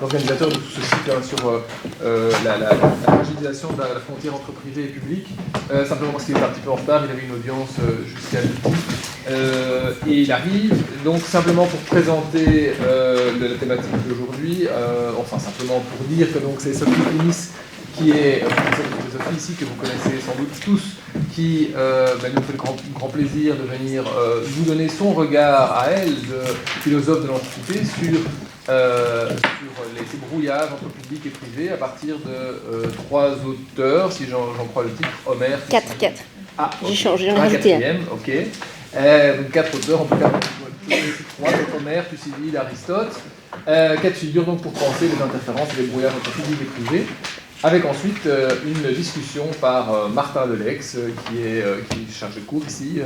l'organisateur de tout ce cycle sur la fragilisation de la frontière entre privé et public. Simplement parce qu'il était un petit peu en retard, il avait une audience jusqu'à midi. Et il arrive, donc simplement pour présenter la thématique d'aujourd'hui, enfin simplement pour dire que donc, c'est Sophie Finis, qui est professeure de philosophie ici, que vous connaissez sans doute tous, qui nous fait le grand plaisir de venir vous donner son regard à elle, de philosophe de l'Antiquité, sur ces brouillages entre public et privé, à partir de 3 auteurs, si j'en crois le titre, Homère... 4. Ah, okay. J'ai changé, j'en ai rajouté un. Ok. 4 auteurs, en tout cas, 3, Homère, Thucydide, Aristote. 4 figures donc pour penser les interférences et les brouillages entre public et privé. Avec ensuite une discussion par Martin Delex, qui est chargé de cours ici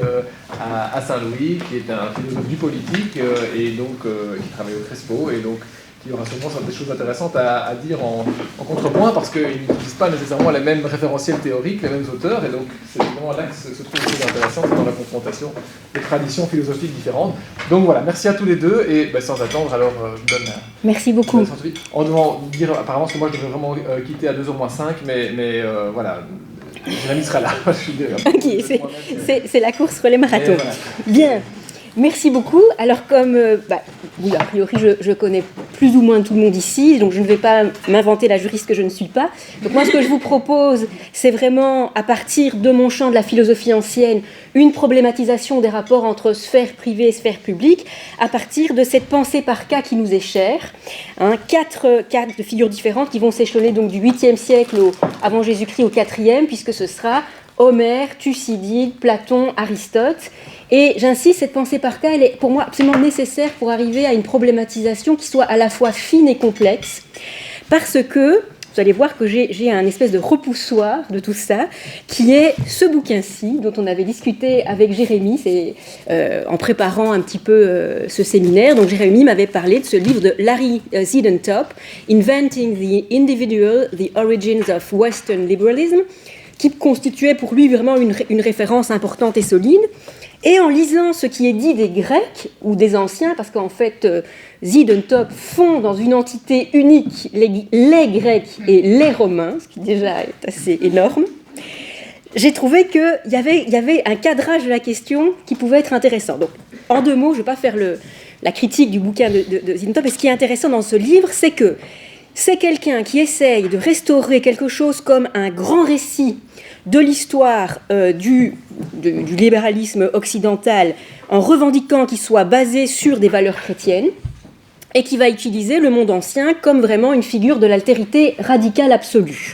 à Saint-Louis, qui est un philosophe du politique et donc qui travaille au Crespo, et donc qui aura sûrement des choses intéressantes à dire en contrepoint, parce qu'ils n'utilisent pas nécessairement les mêmes référentiels théoriques, les mêmes auteurs, et donc c'est vraiment là que se trouve des choses intéressantes, dans la confrontation des traditions philosophiques différentes. Donc voilà, merci à tous les deux, et sans attendre, alors je donne... Merci beaucoup. En devant dire apparemment que moi je devrais vraiment quitter à 2h moins 5, mais voilà, Jérémy sera là. Ok, c'est la course relais marathon. Voilà. Bien. Merci beaucoup. Alors comme, oui, a priori, je connais plus ou moins tout le monde ici, donc je ne vais pas m'inventer la juriste que je ne suis pas. Donc moi, ce que je vous propose, c'est vraiment, à partir de mon champ de la philosophie ancienne, une problématisation des rapports entre sphère privée et sphère publique, à partir de cette pensée par cas qui nous est chère. 4 figures différentes qui vont s'échelonner donc du 8e siècle avant Jésus-Christ au 4e, puisque ce sera Homère, Thucydide, Platon, Aristote. Et j'insiste, cette pensée par cas, elle est pour moi absolument nécessaire pour arriver à une problématisation qui soit à la fois fine et complexe, parce que vous allez voir que j'ai un espèce de repoussoir de tout ça, qui est ce bouquin-ci, dont on avait discuté avec Jérémy, en préparant un petit peu ce séminaire. Donc Jérémy m'avait parlé de ce livre de Larry Siedentop, Inventing the Individual, The Origins of Western Liberalism, qui constituait pour lui vraiment une référence importante et solide. Et en lisant ce qui est dit des Grecs, ou des Anciens, parce qu'en fait, Siedentop fond dans une entité unique les Grecs et les Romains, ce qui déjà est assez énorme, j'ai trouvé qu'il y avait un cadrage de la question qui pouvait être intéressant. Donc, en 2 mots, je ne vais pas faire la critique du bouquin de Siedentop, et ce qui est intéressant dans ce livre, c'est que c'est quelqu'un qui essaye de restaurer quelque chose comme un grand récit de l'histoire du libéralisme occidental en revendiquant qu'il soit basé sur des valeurs chrétiennes et qui va utiliser le monde ancien comme vraiment une figure de l'altérité radicale absolue.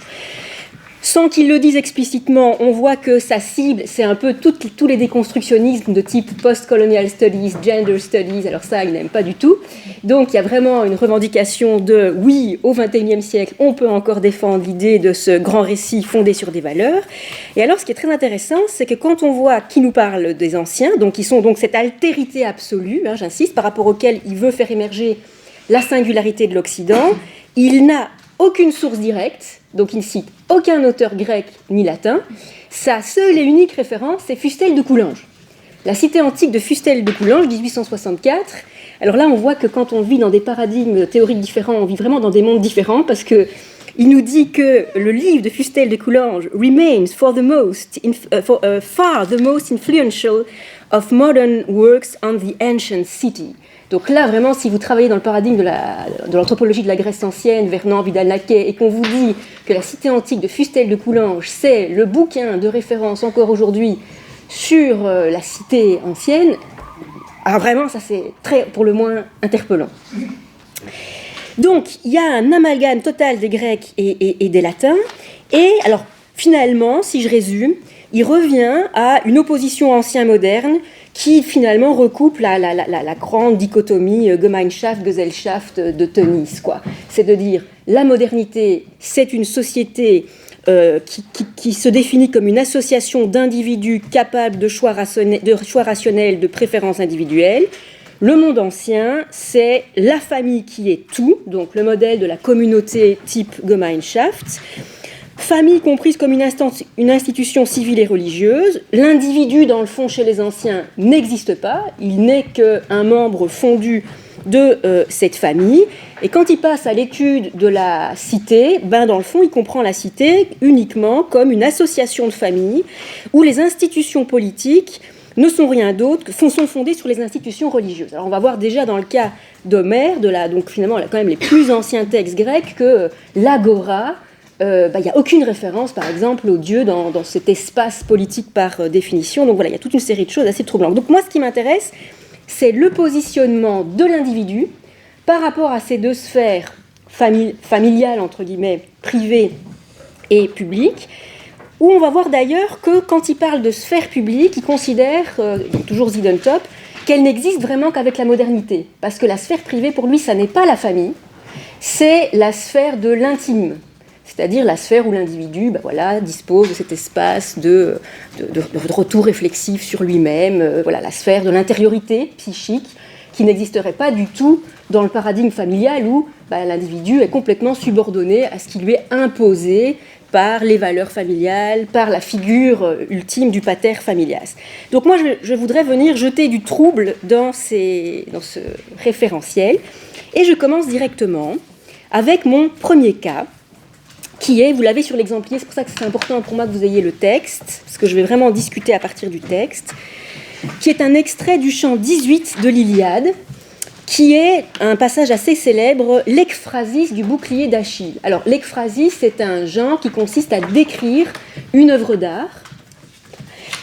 Sans qu'il le dise explicitement, on voit que sa cible, c'est un peu tous les déconstructionnismes de type post-colonial studies, gender studies, alors ça, il n'aime pas du tout. Donc, il y a vraiment une revendication de, oui, au XXIe siècle, on peut encore défendre l'idée de ce grand récit fondé sur des valeurs. Et alors, ce qui est très intéressant, c'est que quand on voit qui nous parle des anciens, donc qui sont donc cette altérité absolue, j'insiste, par rapport auquel il veut faire émerger la singularité de l'Occident, il n'a aucune source directe, donc il ne cite aucun auteur grec ni latin. Sa seule et unique référence, c'est Fustel de Coulanges. La cité antique de Fustel de Coulanges, 1864. Alors là, on voit que quand on vit dans des paradigmes théoriques différents, on vit vraiment dans des mondes différents, parce qu'il nous dit que le livre de Fustel de Coulanges remains far the most influential of modern works on the ancient city. Donc là, vraiment, si vous travaillez dans le paradigme de l'anthropologie de la Grèce ancienne, Vernon, Vidal-Naquet, et qu'on vous dit que la cité antique de Fustel de Coulanges, c'est le bouquin de référence encore aujourd'hui sur la cité ancienne, alors vraiment, ça c'est très, pour le moins, interpellant. Donc, il y a un amalgame total des Grecs et des Latins, et alors, finalement, si je résume, il revient à une opposition ancien-moderne qui finalement recoupe la grande dichotomie Gemeinschaft, Gesellschaft de Tönnies, quoi. C'est de dire la modernité, c'est une société qui se définit comme une association d'individus capables de choix rationnels, de préférences individuelles. Le monde ancien, c'est la famille qui est tout, donc le modèle de la communauté type Gemeinschaft. Famille comprise comme une institution civile et religieuse. L'individu, dans le fond, chez les anciens, n'existe pas. Il n'est qu'un membre fondu de cette famille. Et quand il passe à l'étude de la cité, dans le fond, il comprend la cité uniquement comme une association de familles où les institutions politiques ne sont rien d'autre que sont fondées sur les institutions religieuses. Alors on va voir déjà dans le cas d'Homère, donc finalement quand même les plus anciens textes grecs, que l'agora, il n'y a aucune référence par exemple au dieu dans cet espace politique par définition. Donc voilà, il y a toute une série de choses assez troublantes. Donc moi ce qui m'intéresse, c'est le positionnement de l'individu par rapport à ces deux sphères familiales, entre guillemets, privées et publiques, où on va voir d'ailleurs que quand il parle de sphère publique, il considère, toujours Zidentop, qu'elle n'existe vraiment qu'avec la modernité. Parce que la sphère privée, pour lui, ça n'est pas la famille, c'est la sphère de l'intime. C'est-à-dire la sphère où l'individu dispose de cet espace de retour réflexif sur lui-même, la sphère de l'intériorité psychique, qui n'existerait pas du tout dans le paradigme familial où l'individu est complètement subordonné à ce qui lui est imposé par les valeurs familiales, par la figure ultime du pater familias. Donc moi, je voudrais venir jeter du trouble dans ce référentiel, et je commence directement avec mon premier cas, qui est, vous l'avez sur l'exemplier, c'est pour ça que c'est important pour moi que vous ayez le texte, parce que je vais vraiment discuter à partir du texte, qui est un extrait du chant 18 de l'Iliade, qui est un passage assez célèbre, l'ekphrasis du bouclier d'Achille. Alors, l'ekphrasis, c'est un genre qui consiste à décrire une œuvre d'art.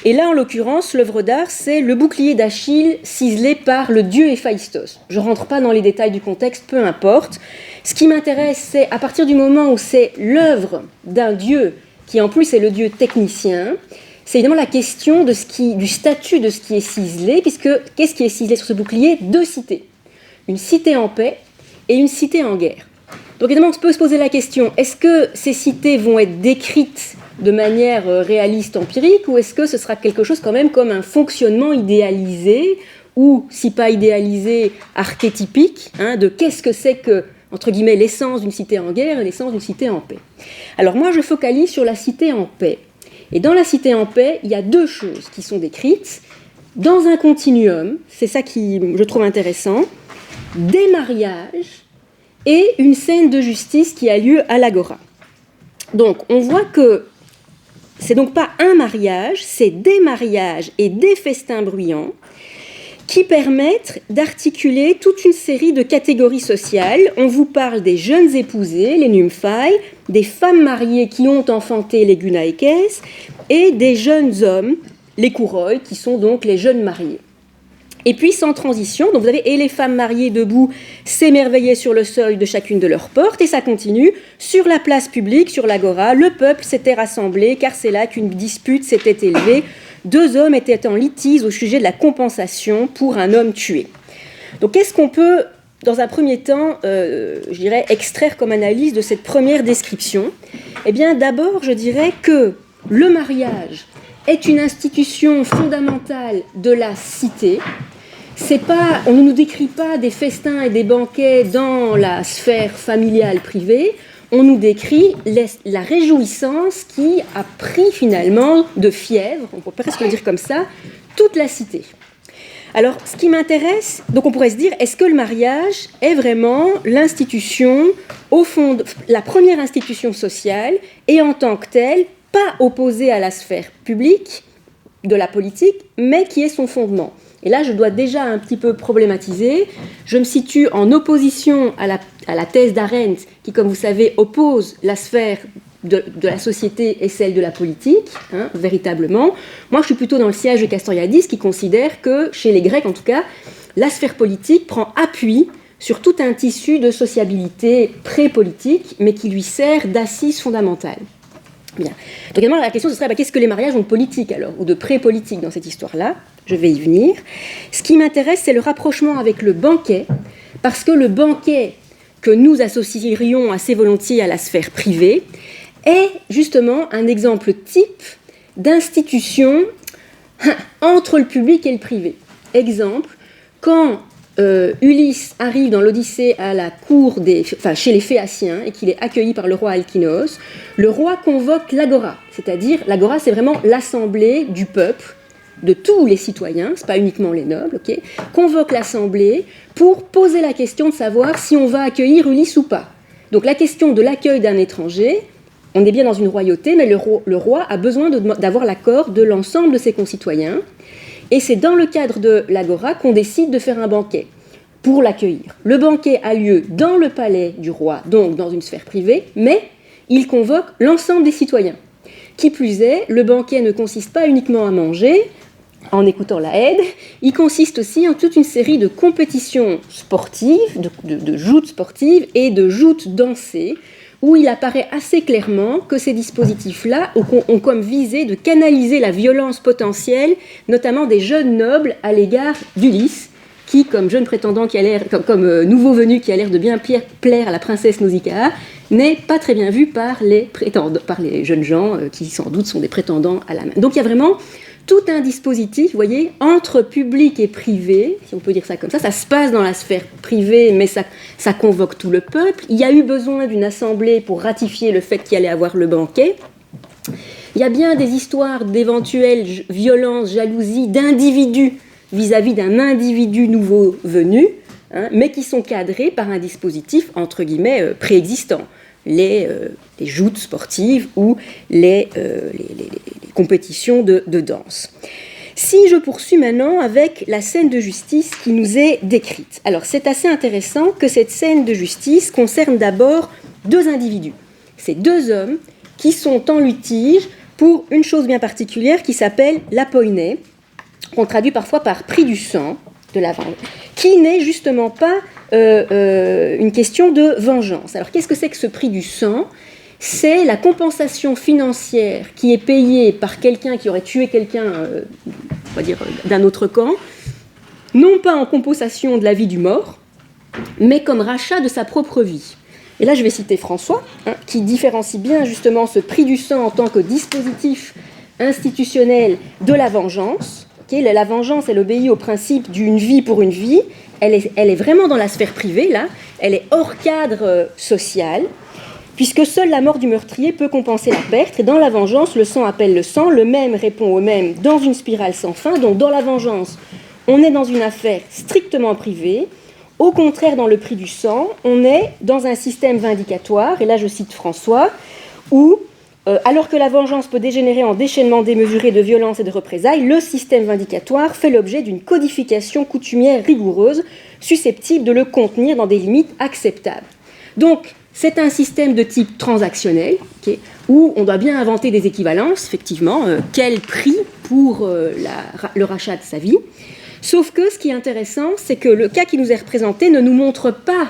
Et là, en l'occurrence, l'œuvre d'art, c'est le bouclier d'Achille ciselé par le dieu Héphaïstos. Je ne rentre pas dans les détails du contexte, peu importe. Ce qui m'intéresse, c'est à partir du moment où c'est l'œuvre d'un dieu, qui en plus est le dieu technicien, c'est évidemment la question du statut de ce qui est ciselé, puisque qu'est-ce qui est ciselé sur ce bouclier ? Deux cités. Une cité en paix et une cité en guerre. Donc évidemment, on peut se poser la question, est-ce que ces cités vont être décrites de manière réaliste, empirique, ou est-ce que ce sera quelque chose quand même comme un fonctionnement idéalisé, ou si pas idéalisé, archétypique, de qu'est-ce que c'est que, entre guillemets, l'essence d'une cité en guerre et l'essence d'une cité en paix. Alors moi, je focalise sur la cité en paix. Et dans la cité en paix, il y a deux choses qui sont décrites. Dans un continuum, c'est ça qui je trouve intéressant, des mariages et une scène de justice qui a lieu à l'agora. Donc on voit que c'est donc pas un mariage, c'est des mariages et des festins bruyants qui permettent d'articuler toute une série de catégories sociales. On vous parle des jeunes épousés, les nymphai, des femmes mariées qui ont enfanté les gunaikes, et des jeunes hommes, les kouroi, qui sont donc les jeunes mariés. Et puis, sans transition, donc vous avez et les femmes mariées debout s'émerveillaient sur le seuil de chacune de leurs portes, et ça continue. Sur la place publique, sur l'agora, le peuple s'était rassemblé, car c'est là qu'une dispute s'était élevée. Deux hommes étaient en litige au sujet de la compensation pour un homme tué. Donc, qu'est-ce qu'on peut, dans un premier temps, extraire comme analyse de cette première description ? Eh bien, d'abord, je dirais que le mariage est une institution fondamentale de la cité. On ne nous décrit pas des festins et des banquets dans la sphère familiale privée, on nous décrit la réjouissance qui a pris finalement de fièvre, on peut presque le dire comme ça, toute la cité. Alors, ce qui m'intéresse, donc on pourrait se dire, est-ce que le mariage est vraiment l'institution, au fond, la première institution sociale, et en tant que telle, pas opposée à la sphère publique, de la politique, mais qui est son fondement. Et là, je dois déjà un petit peu problématiser. Je me situe en opposition à la thèse d'Arendt, qui, comme vous savez, oppose la sphère de la société et celle de la politique, véritablement. Moi, je suis plutôt dans le siège de Castoriadis, qui considère que, chez les Grecs en tout cas, la sphère politique prend appui sur tout un tissu de sociabilité pré-politique, mais qui lui sert d'assise fondamentale. Bien. Donc également, la question ce serait, qu'est-ce que les mariages ont de politique alors, ou de pré-politique dans cette histoire-là ? Je vais y venir. Ce qui m'intéresse, c'est le rapprochement avec le banquet, parce que le banquet que nous associerions assez volontiers à la sphère privée est justement un exemple type d'institution entre le public et le privé. Exemple, quand Ulysse arrive dans l'Odyssée à la cour chez les Phéaciens et qu'il est accueilli par le roi Alkinoos, le roi convoque l'agora, c'est-à-dire l'agora c'est vraiment l'assemblée du peuple de tous les citoyens, ce n'est pas uniquement les nobles, okay, convoque l'Assemblée pour poser la question de savoir si on va accueillir Ulysse ou pas. Donc la question de l'accueil d'un étranger, on est bien dans une royauté, mais le roi a besoin d'avoir l'accord de l'ensemble de ses concitoyens. Et c'est dans le cadre de l'agora qu'on décide de faire un banquet pour l'accueillir. Le banquet a lieu dans le palais du roi, donc dans une sphère privée, mais il convoque l'ensemble des citoyens. Qui plus est, le banquet ne consiste pas uniquement à manger, en écoutant la Haide, il consiste aussi en toute une série de compétitions sportives, de joutes sportives et de joutes dansées, où il apparaît assez clairement que ces dispositifs-là ont comme visée de canaliser la violence potentielle, notamment des jeunes nobles à l'égard d'Ulysse, qui, comme jeune prétendant, comme nouveau venu qui a l'air de bien plaire à la princesse Nausicaa, n'est pas très bien vu par les jeunes gens qui, sans doute, sont des prétendants à la main. Donc il y a vraiment tout un dispositif, vous voyez, entre public et privé, si on peut dire ça comme ça se passe dans la sphère privée, mais ça convoque tout le peuple. Il y a eu besoin d'une assemblée pour ratifier le fait qu'il allait avoir le banquet. Il y a bien des histoires d'éventuelles violences, jalousies d'individus vis-à-vis d'un individu nouveau venu, hein, mais qui sont cadrés par un dispositif, entre guillemets, préexistant. Les joutes sportives ou les compétitions de danse. Si je poursuis maintenant avec la scène de justice qui nous est décrite. Alors c'est assez intéressant que cette scène de justice concerne d'abord deux individus. Ces deux hommes qui sont en litige pour une chose bien particulière qui s'appelle l'apoiné, qu'on traduit parfois par prix du sang, de la vengeance, qui n'est justement pas une question de vengeance. Alors qu'est-ce que c'est que ce prix du sang ? C'est la compensation financière qui est payée par quelqu'un qui aurait tué quelqu'un, on va dire, d'un autre camp, non pas en compensation de la vie du mort, mais comme rachat de sa propre vie. Et là, je vais citer François, hein, qui différencie bien justement ce prix du sang en tant que dispositif institutionnel de la vengeance. Okay, la vengeance, elle obéit au principe d'une vie pour une vie. Elle est vraiment dans la sphère privée, là. Elle est hors cadre social, puisque seule la mort du meurtrier peut compenser la perte. Et dans la vengeance, le sang appelle le sang, le même répond au même dans une spirale sans fin. Donc dans la vengeance, on est dans une affaire strictement privée. Au contraire, dans le prix du sang, on est dans un système vindicatoire, et là je cite François, où, alors que la vengeance peut dégénérer en déchaînement démesuré de violence et de représailles, le système vindicatoire fait l'objet d'une codification coutumière rigoureuse, susceptible de le contenir dans des limites acceptables. Donc, c'est un système de type transactionnel, okay, où on doit bien inventer des équivalences, effectivement, quel prix pour le rachat de sa vie. Sauf que ce qui est intéressant, c'est que le cas qui nous est représenté ne nous montre pas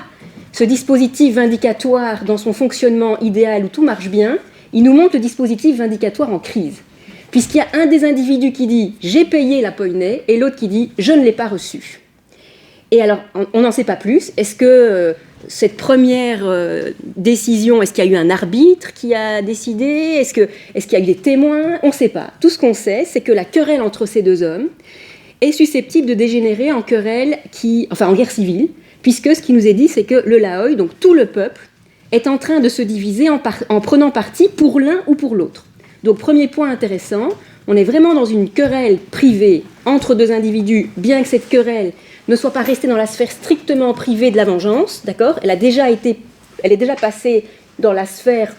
ce dispositif vindicatoire dans son fonctionnement idéal où tout marche bien, il nous montre le dispositif vindicatoire en crise. Puisqu'il y a un des individus qui dit « j'ai payé la poignée » et l'autre qui dit « je ne l'ai pas reçu ». Et alors, on n'en sait pas plus. Est-ce que cette première décision, est-ce qu'il y a eu un arbitre qui a décidé ? Est-ce qu'il y a eu des témoins ? On ne sait pas. Tout ce qu'on sait, c'est que la querelle entre ces deux hommes est susceptible de dégénérer en querelle, en guerre civile, puisque ce qui nous est dit, c'est que le Laoi, donc tout le peuple, est en train de se diviser en prenant parti pour l'un ou pour l'autre. Donc, premier point intéressant, on est vraiment dans une querelle privée entre deux individus, bien que cette querelle ne soit pas restée dans la sphère strictement privée de la vengeance, d'accord ? Elle est déjà passée dans la sphère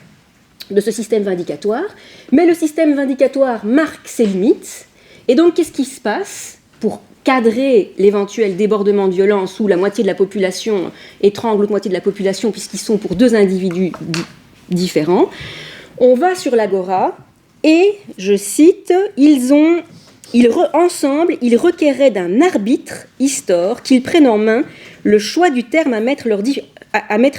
de ce système vindicatoire, mais le système vindicatoire marque ses limites, et donc qu'est-ce qui se passe pour cadrer l'éventuel débordement de violence où la moitié de la population étrangle l'autre moitié de la population puisqu'ils sont pour deux individus différents. On va sur l'agora et, je cite, ensemble, ils requéraient d'un arbitre, Istor, qu'ils prennent en main le choix du terme à mettre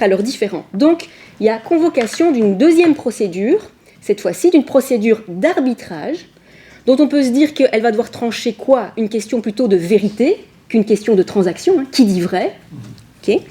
à leurs différends. Donc, il y a convocation d'une deuxième procédure, cette fois-ci d'une procédure d'arbitrage, dont on peut se dire qu'elle va devoir trancher quoi ? Une question plutôt de vérité qu'une question de transaction, hein, qui dit vrai, okay.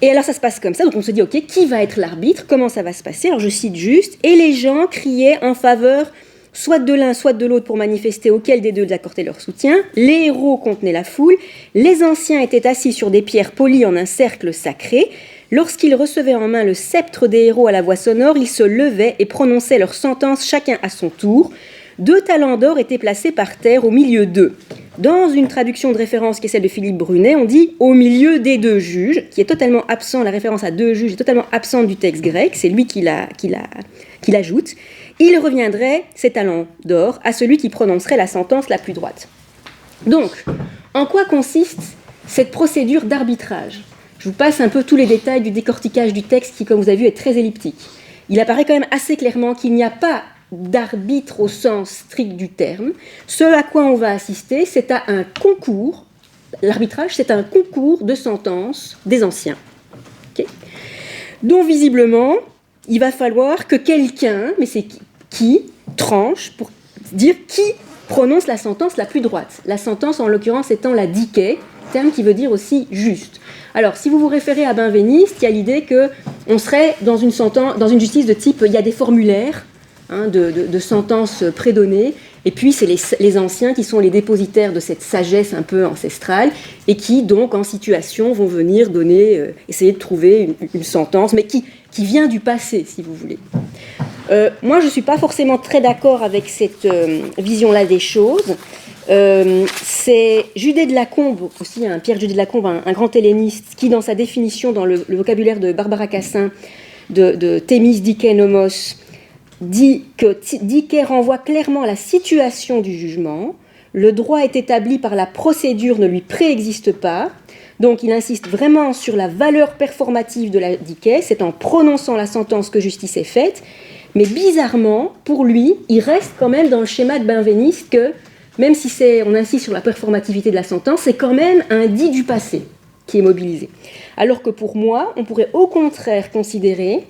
Et alors ça se passe comme ça, donc on se dit, ok, qui va être l'arbitre ? Comment ça va se passer ? Alors je cite juste, et les gens criaient en faveur soit de l'un, soit de l'autre pour manifester auquel des deux ils accordaient leur soutien. Les héros contenaient la foule, les anciens étaient assis sur des pierres polies en un cercle sacré. Lorsqu'ils recevaient en main le sceptre des héros à la voix sonore, ils se levaient et prononçaient leur sentence chacun à son tour. 2 talents d'or étaient placés par terre au milieu d'eux. Dans une traduction de référence qui est celle de Philippe Brunet, on dit « au milieu des 2 juges », qui est totalement absent, la référence à 2 juges est totalement absente du texte grec, c'est lui qui l'ajoute. « Il reviendrait, ces talents d'or, à celui qui prononcerait la sentence la plus droite ». Donc, en quoi consiste cette procédure d'arbitrage ? Je vous passe un peu tous les détails du décortiquage du texte qui, comme vous avez vu, est très elliptique. Il apparaît quand même assez clairement qu'il n'y a pas d'arbitre au sens strict du terme. Ce à quoi on va assister, c'est à un concours. L'arbitrage, c'est un concours de sentences des anciens. Okay, dont visiblement, il va falloir que quelqu'un, mais c'est qui, tranche pour dire qui prononce la sentence la plus droite. La sentence, en l'occurrence, étant la dikē, terme qui veut dire aussi juste. Alors, si vous vous référez à Benveniste, il y a l'idée qu'on serait dans une justice de type, il y a des formulaires de sentences prédonnées, et puis c'est les anciens qui sont les dépositaires de cette sagesse un peu ancestrale, et qui, donc, en situation, vont venir essayer de trouver une sentence, mais qui vient du passé, si vous voulez. Moi, je ne suis pas forcément très d'accord avec cette vision-là des choses. C'est Judée de Lacombe, aussi Pierre Judée de Lacombe, un grand helléniste, qui, dans sa définition, dans le vocabulaire de Barbara Cassin, de Thémis dikē nomos, dit que dikē renvoie clairement à la situation du jugement, le droit est établi par la procédure, ne lui préexiste pas, donc il insiste vraiment sur la valeur performative de la dikē, c'est en prononçant la sentence que justice est faite, mais bizarrement, pour lui, il reste quand même dans le schéma de Benveniste que, même si on insiste sur la performativité de la sentence, c'est quand même un dit du passé qui est mobilisé. Alors que pour moi, on pourrait au contraire considérer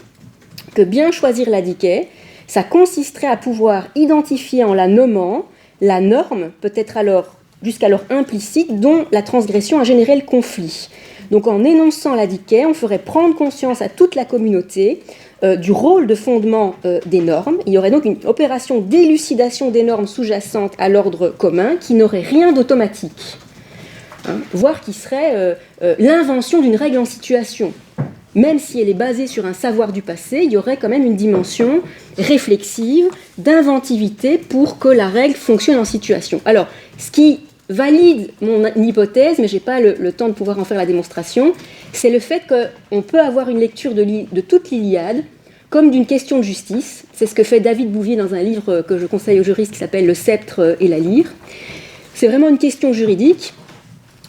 que bien choisir la dikē, ça consisterait à pouvoir identifier en la nommant la norme, peut-être alors jusqu'alors implicite, dont la transgression a généré le conflit. Donc en énonçant la dikē, on ferait prendre conscience à toute la communauté du rôle de fondement des normes. Il y aurait donc une opération d'élucidation des normes sous-jacentes à l'ordre commun qui n'aurait rien d'automatique, voire qui serait l'invention d'une règle en situation. Même si elle est basée sur un savoir du passé, il y aurait quand même une dimension réflexive, d'inventivité pour que la règle fonctionne en situation. Alors, ce qui valide mon hypothèse, mais je n'ai pas le temps de pouvoir en faire la démonstration, c'est le fait qu'on peut avoir une lecture de toute l'Iliade comme d'une question de justice. C'est ce que fait David Bouvier dans un livre que je conseille aux juristes qui s'appelle « Le sceptre et la lyre ». C'est vraiment une question juridique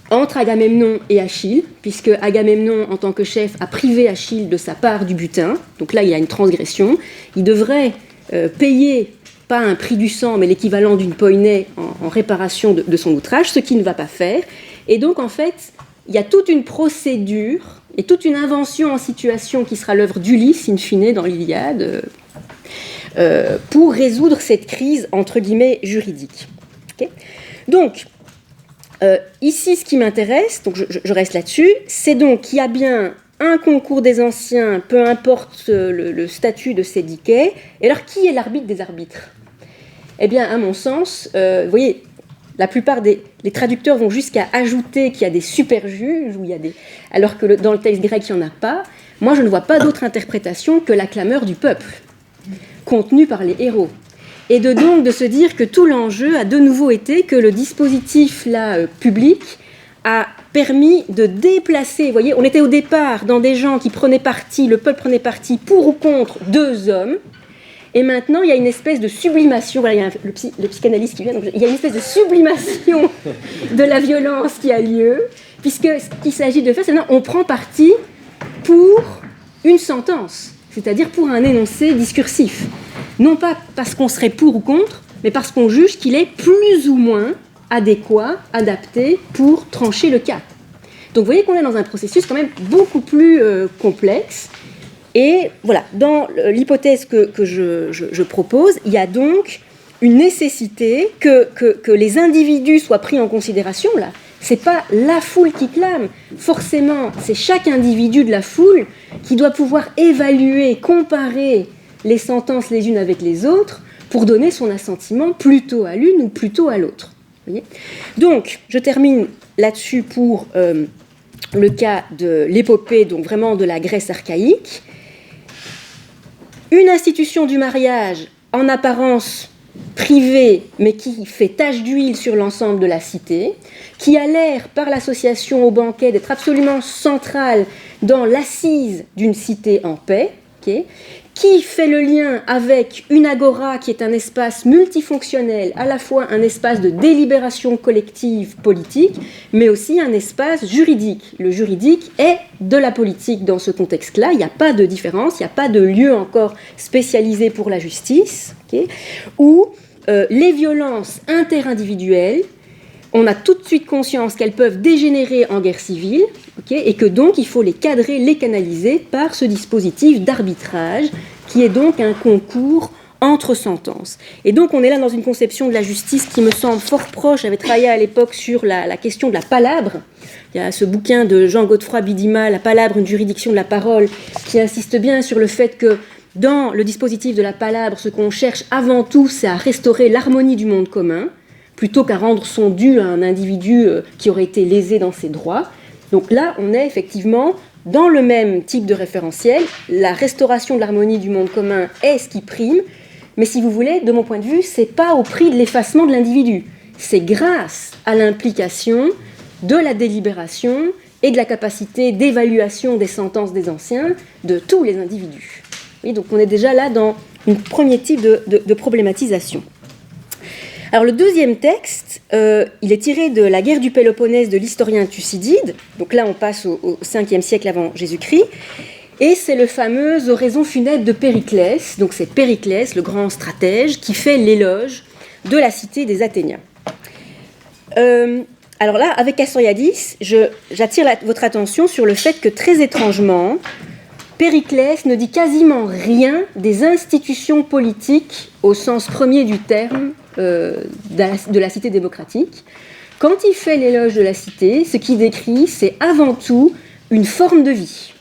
entre Agamemnon et Achille, puisque Agamemnon, en tant que chef, a privé Achille de sa part du butin. Donc là, il y a une transgression. Il devrait payer, pas un prix du sang, mais l'équivalent d'une poignée en réparation de son outrage, ce qu'il ne va pas faire. Et donc, en fait, il y a toute une procédure et toute une invention en situation qui sera l'œuvre d'Ulysse, in fine, dans l'Iliade, pour résoudre cette crise, entre guillemets, juridique. Okay, donc, ici, ce qui m'intéresse, donc je reste là-dessus, c'est donc qu'il y a bien un concours des anciens, peu importe le statut de ces dikē. Et alors, qui est l'arbitre des arbitres ? Eh bien, à mon sens, vous voyez, la plupart les traducteurs vont jusqu'à ajouter qu'il y a des super-juges, alors que dans le texte grec, il n'y en a pas. Moi, je ne vois pas d'autre interprétation que la clameur du peuple, contenue par les héros. Et donc de se dire que tout l'enjeu a de nouveau été que le dispositif public a permis de déplacer, vous voyez, on était au départ dans des gens qui prenaient parti, le peuple prenait parti pour ou contre 2 hommes, et maintenant il y a une espèce de sublimation, voilà, il y a le psychanalyste qui vient, donc il y a une espèce de sublimation de la violence qui a lieu, puisque ce qu'il s'agit de faire, c'est on prend parti pour une sentence, c'est-à-dire pour un énoncé discursif. Non pas parce qu'on serait pour ou contre, mais parce qu'on juge qu'il est plus ou moins adéquat, adapté pour trancher le cas. Donc vous voyez qu'on est dans un processus quand même beaucoup plus complexe. Et voilà, dans l'hypothèse que je propose, il y a donc une nécessité que les individus soient pris en considération. Là, c'est pas la foule qui clame. Forcément, c'est chaque individu de la foule qui doit pouvoir évaluer, comparer les sentences les unes avec les autres pour donner son assentiment plutôt à l'une ou plutôt à l'autre. Vous voyez ? Donc, je termine là-dessus pour le cas de l'épopée, donc vraiment de la Grèce archaïque. Une institution du mariage, en apparence privé, mais qui fait tache d'huile sur l'ensemble de la cité, qui a l'air, par l'association au banquet, d'être absolument centrale dans l'assise d'une cité en paix, okay, qui fait le lien avec une agora qui est un espace multifonctionnel, à la fois un espace de délibération collective politique, mais aussi un espace juridique. Le juridique est de la politique dans ce contexte-là, il n'y a pas de différence, il n'y a pas de lieu encore spécialisé pour la justice, okay, où les violences interindividuelles, on a tout de suite conscience qu'elles peuvent dégénérer en guerre civile, okay, et que donc il faut les cadrer, les canaliser par ce dispositif d'arbitrage qui est donc un concours entre sentences. Et donc on est là dans une conception de la justice qui me semble fort proche. J'avais travaillé à l'époque sur la question de la palabre. Il y a ce bouquin de Jean-Godefroy Bidima, La palabre, une juridiction de la parole, qui insiste bien sur le fait que dans le dispositif de la palabre, ce qu'on cherche avant tout, c'est à restaurer l'harmonie du monde commun, plutôt qu'à rendre son dû à un individu qui aurait été lésé dans ses droits. Donc là, on est effectivement dans le même type de référentiel. La restauration de l'harmonie du monde commun est ce qui prime, mais si vous voulez, de mon point de vue, c'est pas au prix de l'effacement de l'individu. C'est grâce à l'implication de la délibération et de la capacité d'évaluation des sentences des anciens de tous les individus. Oui, donc on est déjà là dans un premier type de problématisation. Alors le deuxième texte, il est tiré de la guerre du Péloponnèse de l'historien Thucydide. Donc là on passe au 5e siècle avant Jésus-Christ. Et c'est le fameux oraison funèbre de Périclès. Donc c'est Périclès, le grand stratège, qui fait l'éloge de la cité des Athéniens. Alors là, avec Castoriadis, j'attire votre attention sur le fait que très étrangement, Périclès ne dit quasiment rien des institutions politiques au sens premier du terme de la cité démocratique. Quand il fait l'éloge de la cité, ce qu'il décrit, c'est avant tout une forme de vie.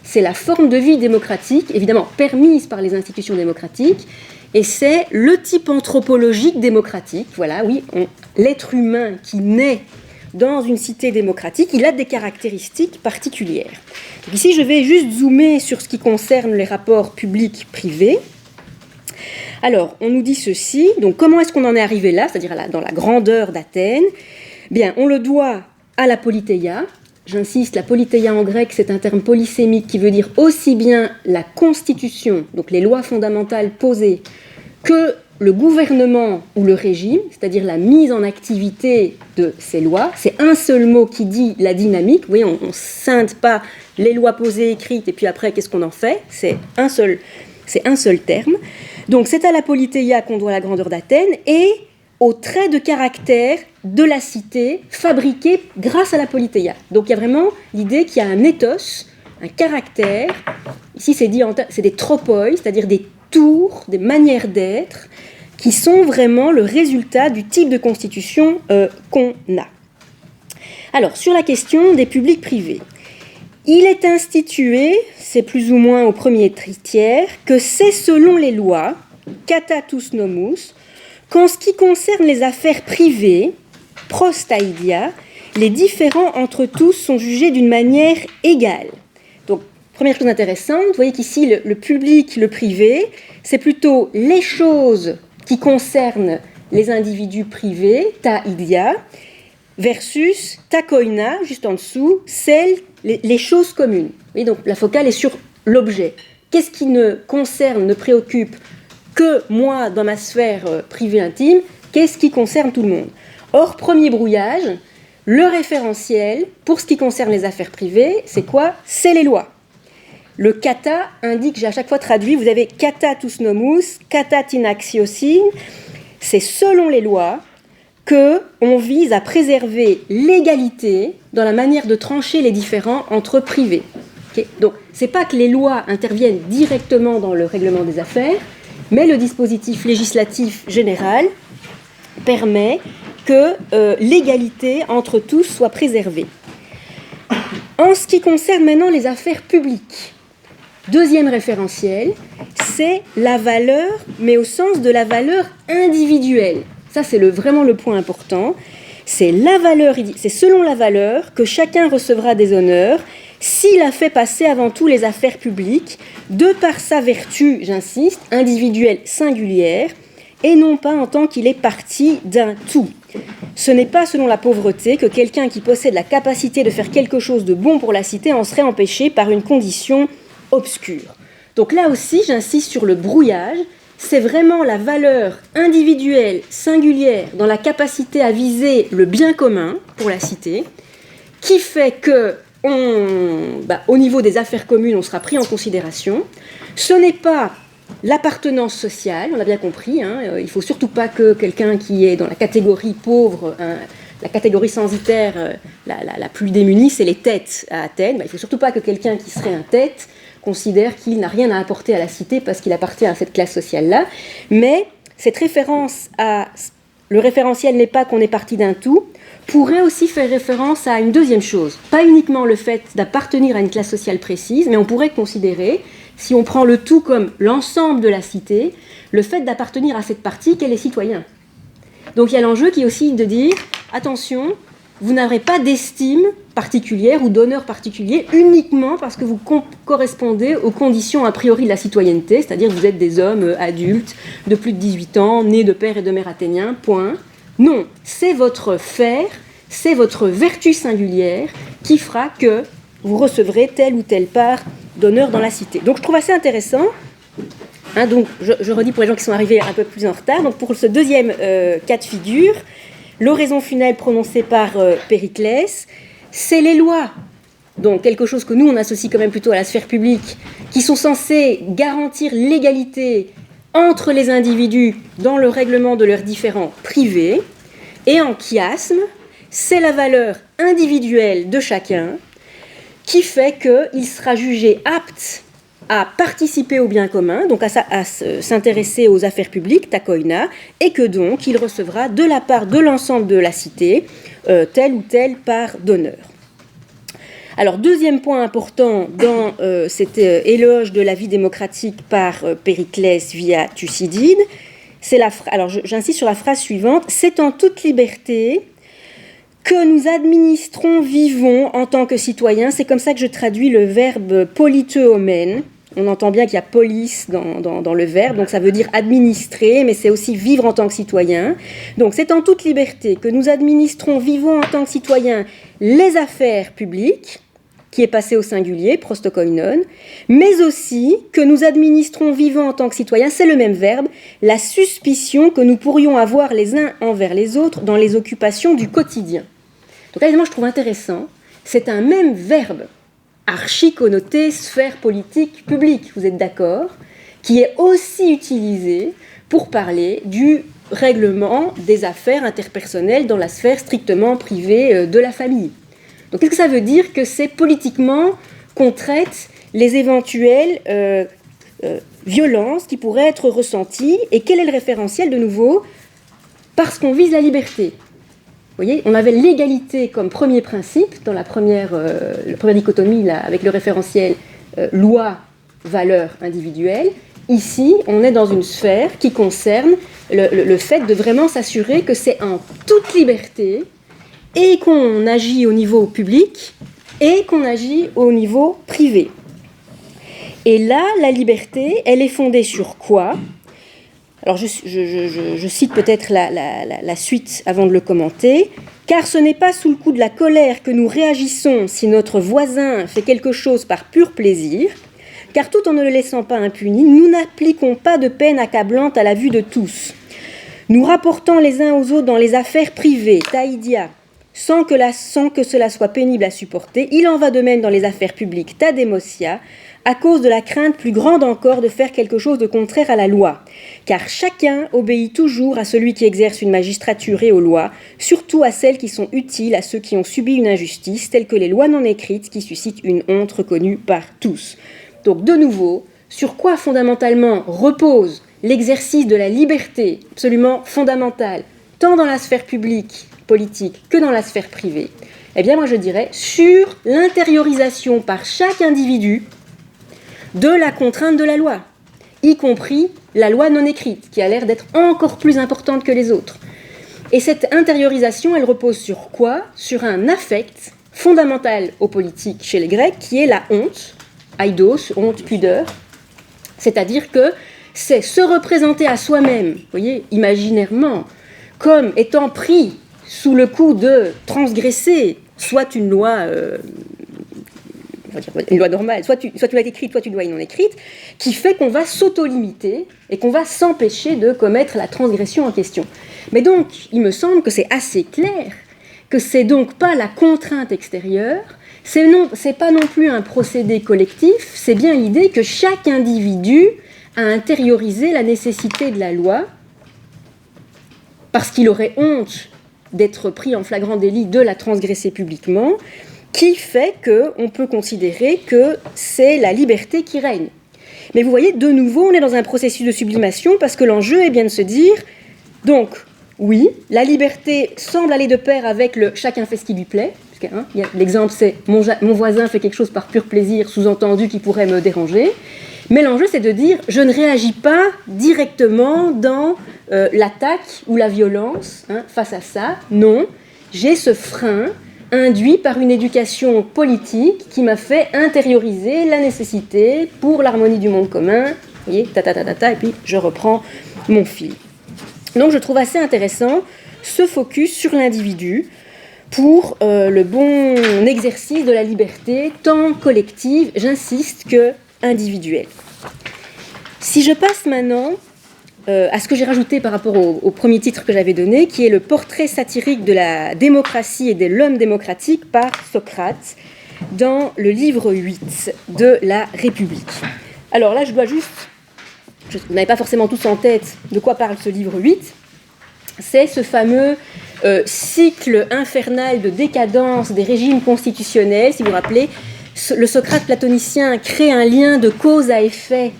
C'est la forme de vie démocratique, évidemment permise par les institutions démocratiques, et c'est le type anthropologique démocratique. Voilà, oui, l'être humain qui naît dans une cité démocratique, il a des caractéristiques particulières. Donc ici, je vais juste zoomer sur ce qui concerne les rapports publics-privés. Alors, on nous dit ceci. Donc, comment est-ce qu'on en est arrivé là, c'est-à-dire dans la grandeur d'Athènes ? Bien, on le doit à la politeia. J'insiste, la politeia en grec, c'est un terme polysémique qui veut dire aussi bien la constitution, donc les lois fondamentales posées, que le gouvernement ou le régime, c'est-à-dire la mise en activité de ces lois. C'est un seul mot qui dit la dynamique. Vous voyez, on ne scinde pas les lois posées, écrites, et puis après, qu'est-ce qu'on en fait ? C'est un seul terme. Donc, c'est à la politeia qu'on doit la grandeur d'Athènes et aux traits de caractère de la cité fabriqués grâce à la politeia. Donc, il y a vraiment l'idée qu'il y a un ethos, un caractère. Ici, c'est des tropoi, c'est-à-dire des tours, des manières d'être, qui sont vraiment le résultat du type de constitution qu'on a. Alors, sur la question des publics privés, il est institué, c'est plus ou moins au premier tiers, que c'est selon les lois, kata tous nomus, qu'en ce qui concerne les affaires privées, prostaidia, les différends entre tous sont jugés d'une manière égale. Donc, première chose intéressante, vous voyez qu'ici, le public, le privé, c'est plutôt les choses qui concernent les individus privés, ta idia, versus ta koina, juste en dessous, les choses communes. Et donc la focale est sur l'objet. Qu'est-ce qui ne concerne, ne préoccupe que moi dans ma sphère privée intime ? Qu'est-ce qui concerne tout le monde ? Or, premier brouillage, le référentiel, pour ce qui concerne les affaires privées, c'est quoi ? C'est les lois. Le kata indique, j'ai à chaque fois traduit, vous avez kata tous nomus, kata tinaxiosin, c'est selon les lois qu'on vise à préserver l'égalité dans la manière de trancher les différends entre privés. Okay ? Donc, ce n'est pas que les lois interviennent directement dans le règlement des affaires, mais le dispositif législatif général permet que l'égalité entre tous soit préservée. En ce qui concerne maintenant les affaires publiques, deuxième référentiel, c'est la valeur, mais au sens de la valeur individuelle. Ça, c'est vraiment le point important. C'est selon la valeur que chacun recevra des honneurs s'il a fait passer avant tout les affaires publiques, de par sa vertu, j'insiste, individuelle singulière, et non pas en tant qu'il est partie d'un tout. Ce n'est pas selon la pauvreté que quelqu'un qui possède la capacité de faire quelque chose de bon pour la cité en serait empêché par une condition obscure. Donc là aussi, j'insiste sur le brouillage, c'est vraiment la valeur individuelle, singulière, dans la capacité à viser le bien commun pour la cité, qui fait que, au niveau des affaires communes, on sera pris en considération. Ce n'est pas l'appartenance sociale, on l'a bien compris, il ne faut surtout pas que quelqu'un qui est dans la catégorie pauvre, la catégorie censitaire la plus démunie, c'est les têtes à Athènes. Il ne faut surtout pas que quelqu'un qui serait un tête considère qu'il n'a rien à apporter à la cité parce qu'il appartient à cette classe sociale-là. Mais cette référence le référentiel n'est pas qu'on est parti d'un tout, pourrait aussi faire référence à une deuxième chose. Pas uniquement le fait d'appartenir à une classe sociale précise, mais on pourrait considérer, si on prend le tout comme l'ensemble de la cité, le fait d'appartenir à cette partie qu'elle est citoyen. Donc il y a l'enjeu qui est aussi de dire, attention, vous n'aurez pas d'estime particulière ou d'honneur particulier uniquement parce que vous correspondez aux conditions a priori de la citoyenneté, c'est-à-dire que vous êtes des hommes adultes de plus de 18 ans, nés de père et de mère athéniens, point. Non, c'est votre faire, c'est votre vertu singulière qui fera que vous recevrez telle ou telle part d'honneur dans la cité. Donc je trouve assez intéressant, donc je redis pour les gens qui sont arrivés un peu plus en retard, donc pour ce deuxième cas de figure, l'oraison funèbre prononcée par Périclès, c'est les lois, donc quelque chose que nous on associe quand même plutôt à la sphère publique, qui sont censées garantir l'égalité entre les individus dans le règlement de leurs différends privés, et en chiasme, c'est la valeur individuelle de chacun qui fait qu'il sera jugé apte à participer au bien commun, donc à s'intéresser aux affaires publiques, ta koina, et que donc il recevra de la part de l'ensemble de la cité telle ou telle part d'honneur. Alors, deuxième point important dans cet éloge de la vie démocratique par Périclès via Thucydide, c'est alors j'insiste sur la phrase suivante, « C'est en toute liberté que nous administrons, vivons en tant que citoyens ». C'est comme ça que je traduis le verbe politeuomène. On entend bien qu'il y a polis dans le verbe, donc ça veut dire administrer, mais c'est aussi vivre en tant que citoyen. Donc c'est en toute liberté que nous administrons, vivons en tant que citoyens, les affaires publiques, qui est passé au singulier, prostokoinon, mais aussi que nous administrons, vivant en tant que citoyens, c'est le même verbe, la suspicion que nous pourrions avoir les uns envers les autres dans les occupations du quotidien. Donc là, évidemment, je trouve intéressant, c'est un même verbe, archi-connoté sphère politique publique, vous êtes d'accord, qui est aussi utilisé pour parler du règlement des affaires interpersonnelles dans la sphère strictement privée de la famille. Donc qu'est-ce que ça veut dire? Que c'est politiquement qu'on traite les éventuelles violences qui pourraient être ressenties, et quel est le référentiel de nouveau? Parce qu'on vise la liberté. Vous voyez, on avait l'égalité comme premier principe dans la première dichotomie là, avec le référentiel loi, valeur individuelle. Ici, on est dans une sphère qui concerne le fait de vraiment s'assurer que c'est en toute liberté et qu'on agit au niveau public et qu'on agit au niveau privé. Et là, la liberté, elle est fondée sur quoi? Alors, je cite peut-être la suite avant de le commenter. « Car ce n'est pas sous le coup de la colère que nous réagissons si notre voisin fait quelque chose par pur plaisir, car tout en ne le laissant pas impuni, nous n'appliquons pas de peine accablante à la vue de tous. Nous rapportons les uns aux autres dans les affaires privées, taïdia, sans que cela soit pénible à supporter. Il en va de même dans les affaires publiques, ta démotia, à cause de la crainte plus grande encore de faire quelque chose de contraire à la loi. Car chacun obéit toujours à celui qui exerce une magistrature et aux lois, surtout à celles qui sont utiles à ceux qui ont subi une injustice, telles que les lois non écrites qui suscitent une honte reconnue par tous. » Donc de nouveau, sur quoi fondamentalement repose l'exercice de la liberté absolument fondamentale, tant dans la sphère publique, politique, que dans la sphère privée? Eh bien moi je dirais sur l'intériorisation par chaque individu de la contrainte de la loi, y compris la loi non écrite, qui a l'air d'être encore plus importante que les autres. Et cette intériorisation, elle repose sur quoi? Sur un affect fondamental aux politiques chez les Grecs, qui est la honte, aidos, honte, pudeur, c'est-à-dire que c'est se représenter à soi-même, vous voyez, imaginairement, comme étant pris sous le coup de transgresser soit une loi normale, soit une loi écrite, soit une loi non écrite, qui fait qu'on va s'auto-limiter et qu'on va s'empêcher de commettre la transgression en question. Mais donc, il me semble que c'est assez clair que c'est donc pas la contrainte extérieure, c'est pas non plus un procédé collectif, c'est bien l'idée que chaque individu a intériorisé la nécessité de la loi parce qu'il aurait honte d'être pris en flagrant délit de la transgresser publiquement, qui fait qu'on peut considérer que c'est la liberté qui règne. Mais vous voyez, de nouveau, on est dans un processus de sublimation parce que l'enjeu est bien de se dire, donc, oui, la liberté semble aller de pair avec le « chacun fait ce qui lui plaît », l'exemple c'est « mon voisin fait quelque chose par pur plaisir, sous-entendu qui pourrait me déranger », mais l'enjeu c'est de dire « je ne réagis pas directement dans l'attaque ou la violence face à ça, non, j'ai ce frein » induit par une éducation politique qui m'a fait intérioriser la nécessité pour l'harmonie du monde commun, vous voyez, et puis je reprends mon fil. Donc je trouve assez intéressant ce focus sur l'individu pour le bon exercice de la liberté, tant collective, j'insiste, que individuelle. Si je passe maintenant à ce que j'ai rajouté par rapport au premier titre que j'avais donné, qui est le portrait satirique de la démocratie et de l'homme démocratique par Socrate, dans le livre 8 de la République. Alors là, je dois juste... Vous n'avez pas forcément tous en tête de quoi parle ce livre 8. C'est ce fameux cycle infernal de décadence des régimes constitutionnels. Si vous vous rappelez, le Socrate platonicien crée un lien de cause à effet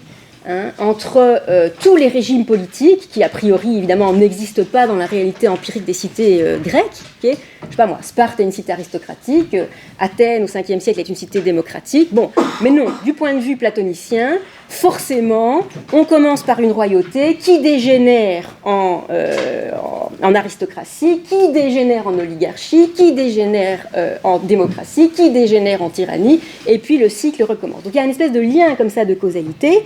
entre tous les régimes politiques, qui a priori évidemment n'existent pas dans la réalité empirique des cités grecques. Okay, je sais pas moi, Sparte est une cité aristocratique, Athènes au 5e siècle est une cité démocratique. Bon, mais non, du point de vue platonicien, forcément, on commence par une royauté qui dégénère en aristocratie, qui dégénère en oligarchie, qui dégénère en démocratie, qui dégénère en tyrannie, et puis le cycle recommence. Donc il y a une espèce de lien comme ça de causalité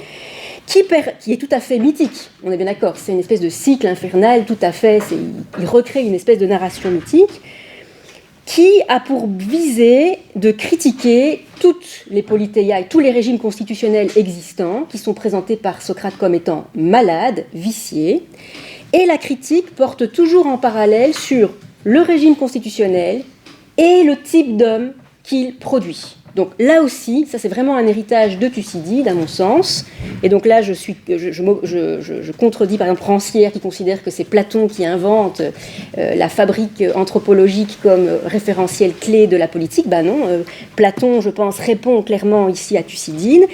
qui est tout à fait mythique, on est bien d'accord, c'est une espèce de cycle infernal, tout à fait, il recrée une espèce de narration mythique, qui a pour visée de critiquer toutes les polythéias et tous les régimes constitutionnels existants, qui sont présentés par Socrate comme étant malades, viciés, et la critique porte toujours en parallèle sur le régime constitutionnel et le type d'homme qu'il produit. Donc là aussi, ça c'est vraiment un héritage de Thucydide, à mon sens. Et donc là, je contredis par exemple Rancière qui considère que c'est Platon qui invente la fabrique anthropologique comme référentiel clé de la politique. Ben non, Platon, je pense, répond clairement ici à Thucydide.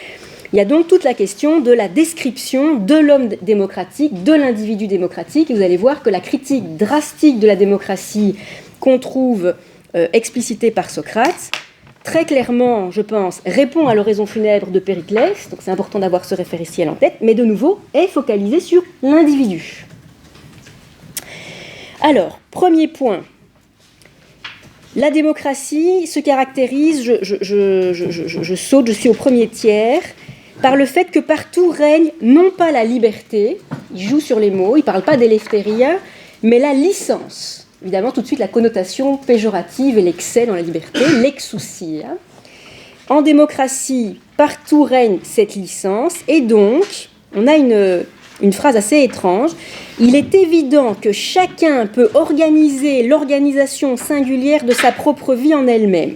Il y a donc toute la question de la description de l'homme démocratique, de l'individu démocratique. Et vous allez voir que la critique drastique de la démocratie qu'on trouve explicitée par Socrate, très clairement, je pense, répond à l'oraison funèbre de Périclès, donc c'est important d'avoir ce référentiel en tête, mais de nouveau, est focalisé sur l'individu. Alors, premier point, la démocratie se caractérise, je saute, je suis au premier tiers, par le fait que partout règne non pas la liberté, il joue sur les mots, il ne parle pas d'eleftheria, mais la licence. Évidemment, tout de suite, la connotation péjorative et l'excès dans la liberté, l'exousia. En démocratie, partout règne cette licence, et donc, on a une phrase assez étrange. Il est évident que chacun peut organiser l'organisation singulière de sa propre vie en elle-même.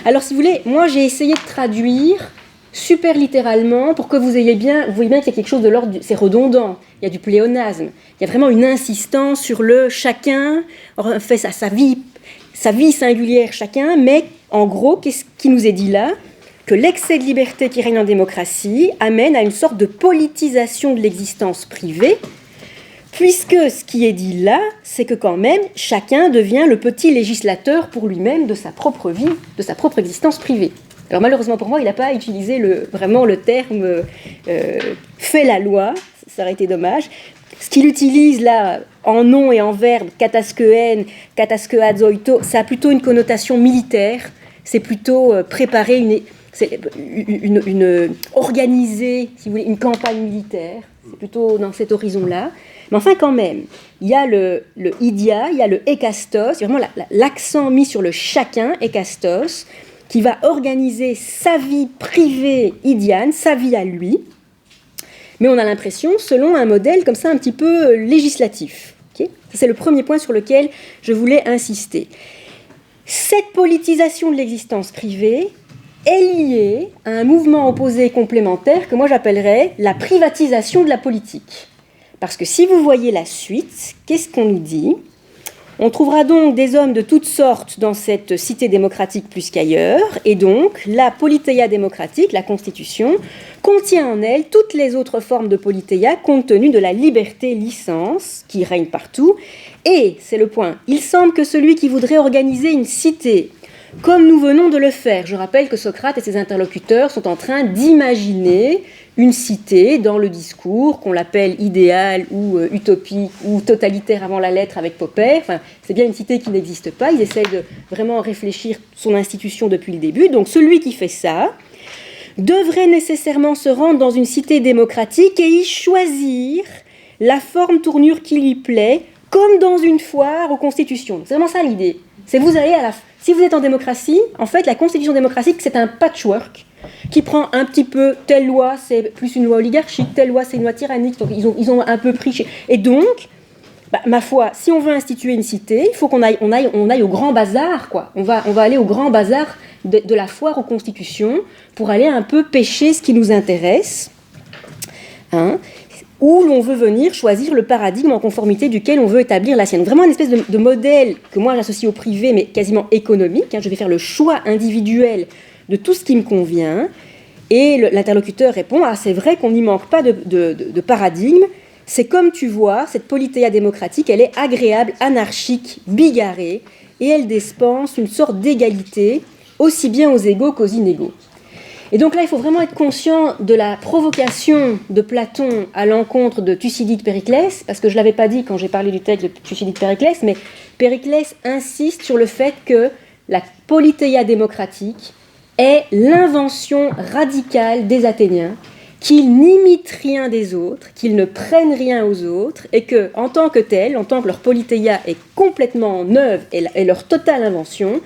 Alors, si vous voulez, moi, j'ai essayé de traduire super littéralement pour que vous voyez bien qu'il y a quelque chose de l'ordre, c'est redondant, il y a du pléonasme, il y a vraiment une insistance sur le chacun fait sa vie singulière chacun, mais en gros, qu'est-ce qui nous est dit là ? Que l'excès de liberté qui règne en démocratie amène à une sorte de politisation de l'existence privée, puisque ce qui est dit là, c'est que quand même, chacun devient le petit législateur pour lui-même de sa propre vie, de sa propre existence privée. Alors malheureusement pour moi, il n'a pas utilisé vraiment le terme « fait la loi », ça aurait été dommage. Ce qu'il utilise là, en nom et en verbe, kataskeen, kataskeazoito, ça a plutôt une connotation militaire, c'est plutôt préparer organiser, si vous voulez, une campagne militaire. C'est plutôt dans cet horizon-là. Mais enfin, quand même, il y a le idia, il y a le ekastos, il y a vraiment l'accent mis sur le chacun, ekastos, qui va organiser sa vie privée idiane, sa vie à lui. Mais on a l'impression, selon un modèle comme ça un petit peu législatif. Okay, ça, c'est le premier point sur lequel je voulais insister. Cette politisation de l'existence privée est liée à un mouvement opposé complémentaire que moi j'appellerais la privatisation de la politique. Parce que si vous voyez la suite, qu'est-ce qu'on nous dit ? On trouvera donc des hommes de toutes sortes dans cette cité démocratique plus qu'ailleurs, et donc la politeia démocratique, la Constitution, contient en elle toutes les autres formes de politeia compte tenu de la liberté-licence qui règne partout. Et, c'est le point, il semble que celui qui voudrait organiser une cité, comme nous venons de le faire, je rappelle que Socrate et ses interlocuteurs sont en train d'imaginer une cité dans le discours, qu'on l'appelle idéal ou utopique ou totalitaire avant la lettre avec Popper. Enfin, c'est bien une cité qui n'existe pas. Ils essayent de vraiment réfléchir son institution depuis le début. Donc celui qui fait ça devrait nécessairement se rendre dans une cité démocratique et y choisir la forme tournure qui lui plaît, comme dans une foire aux constitutions. C'est vraiment ça l'idée. C'est vous allez si vous êtes en démocratie, en fait, la constitution démocratique, c'est un patchwork qui prend un petit peu, telle loi, c'est plus une loi oligarchique, telle loi, c'est une loi tyrannique. Donc, ils ont un peu pris... Et donc, ma foi, si on veut instituer une cité, il faut qu'on aille au grand bazar, quoi. On va aller au grand bazar de la foire aux constitutions pour aller un peu pêcher ce qui nous intéresse, hein, où l'on veut venir choisir le paradigme en conformité duquel on veut établir la sienne. Vraiment une espèce de modèle que moi j'associe au privé, mais quasiment économique. Hein. Je vais faire le choix individuel de tout ce qui me convient. Et l'interlocuteur répond « Ah, c'est vrai qu'on n'y manque pas de paradigme. C'est comme tu vois, cette politeia démocratique, elle est agréable, anarchique, bigarrée, et elle dispense une sorte d'égalité, aussi bien aux égaux qu'aux inégaux. » Et donc là, il faut vraiment être conscient de la provocation de Platon à l'encontre de Thucydide Périclès, parce que je ne l'avais pas dit quand j'ai parlé du texte de Thucydide Périclès, mais Périclès insiste sur le fait que la politeia démocratique est l'invention radicale des Athéniens, qu'ils n'imitent rien des autres, qu'ils ne prennent rien aux autres, et que, en tant que telle, en tant que leur politeia est complètement neuve et leur totale invention,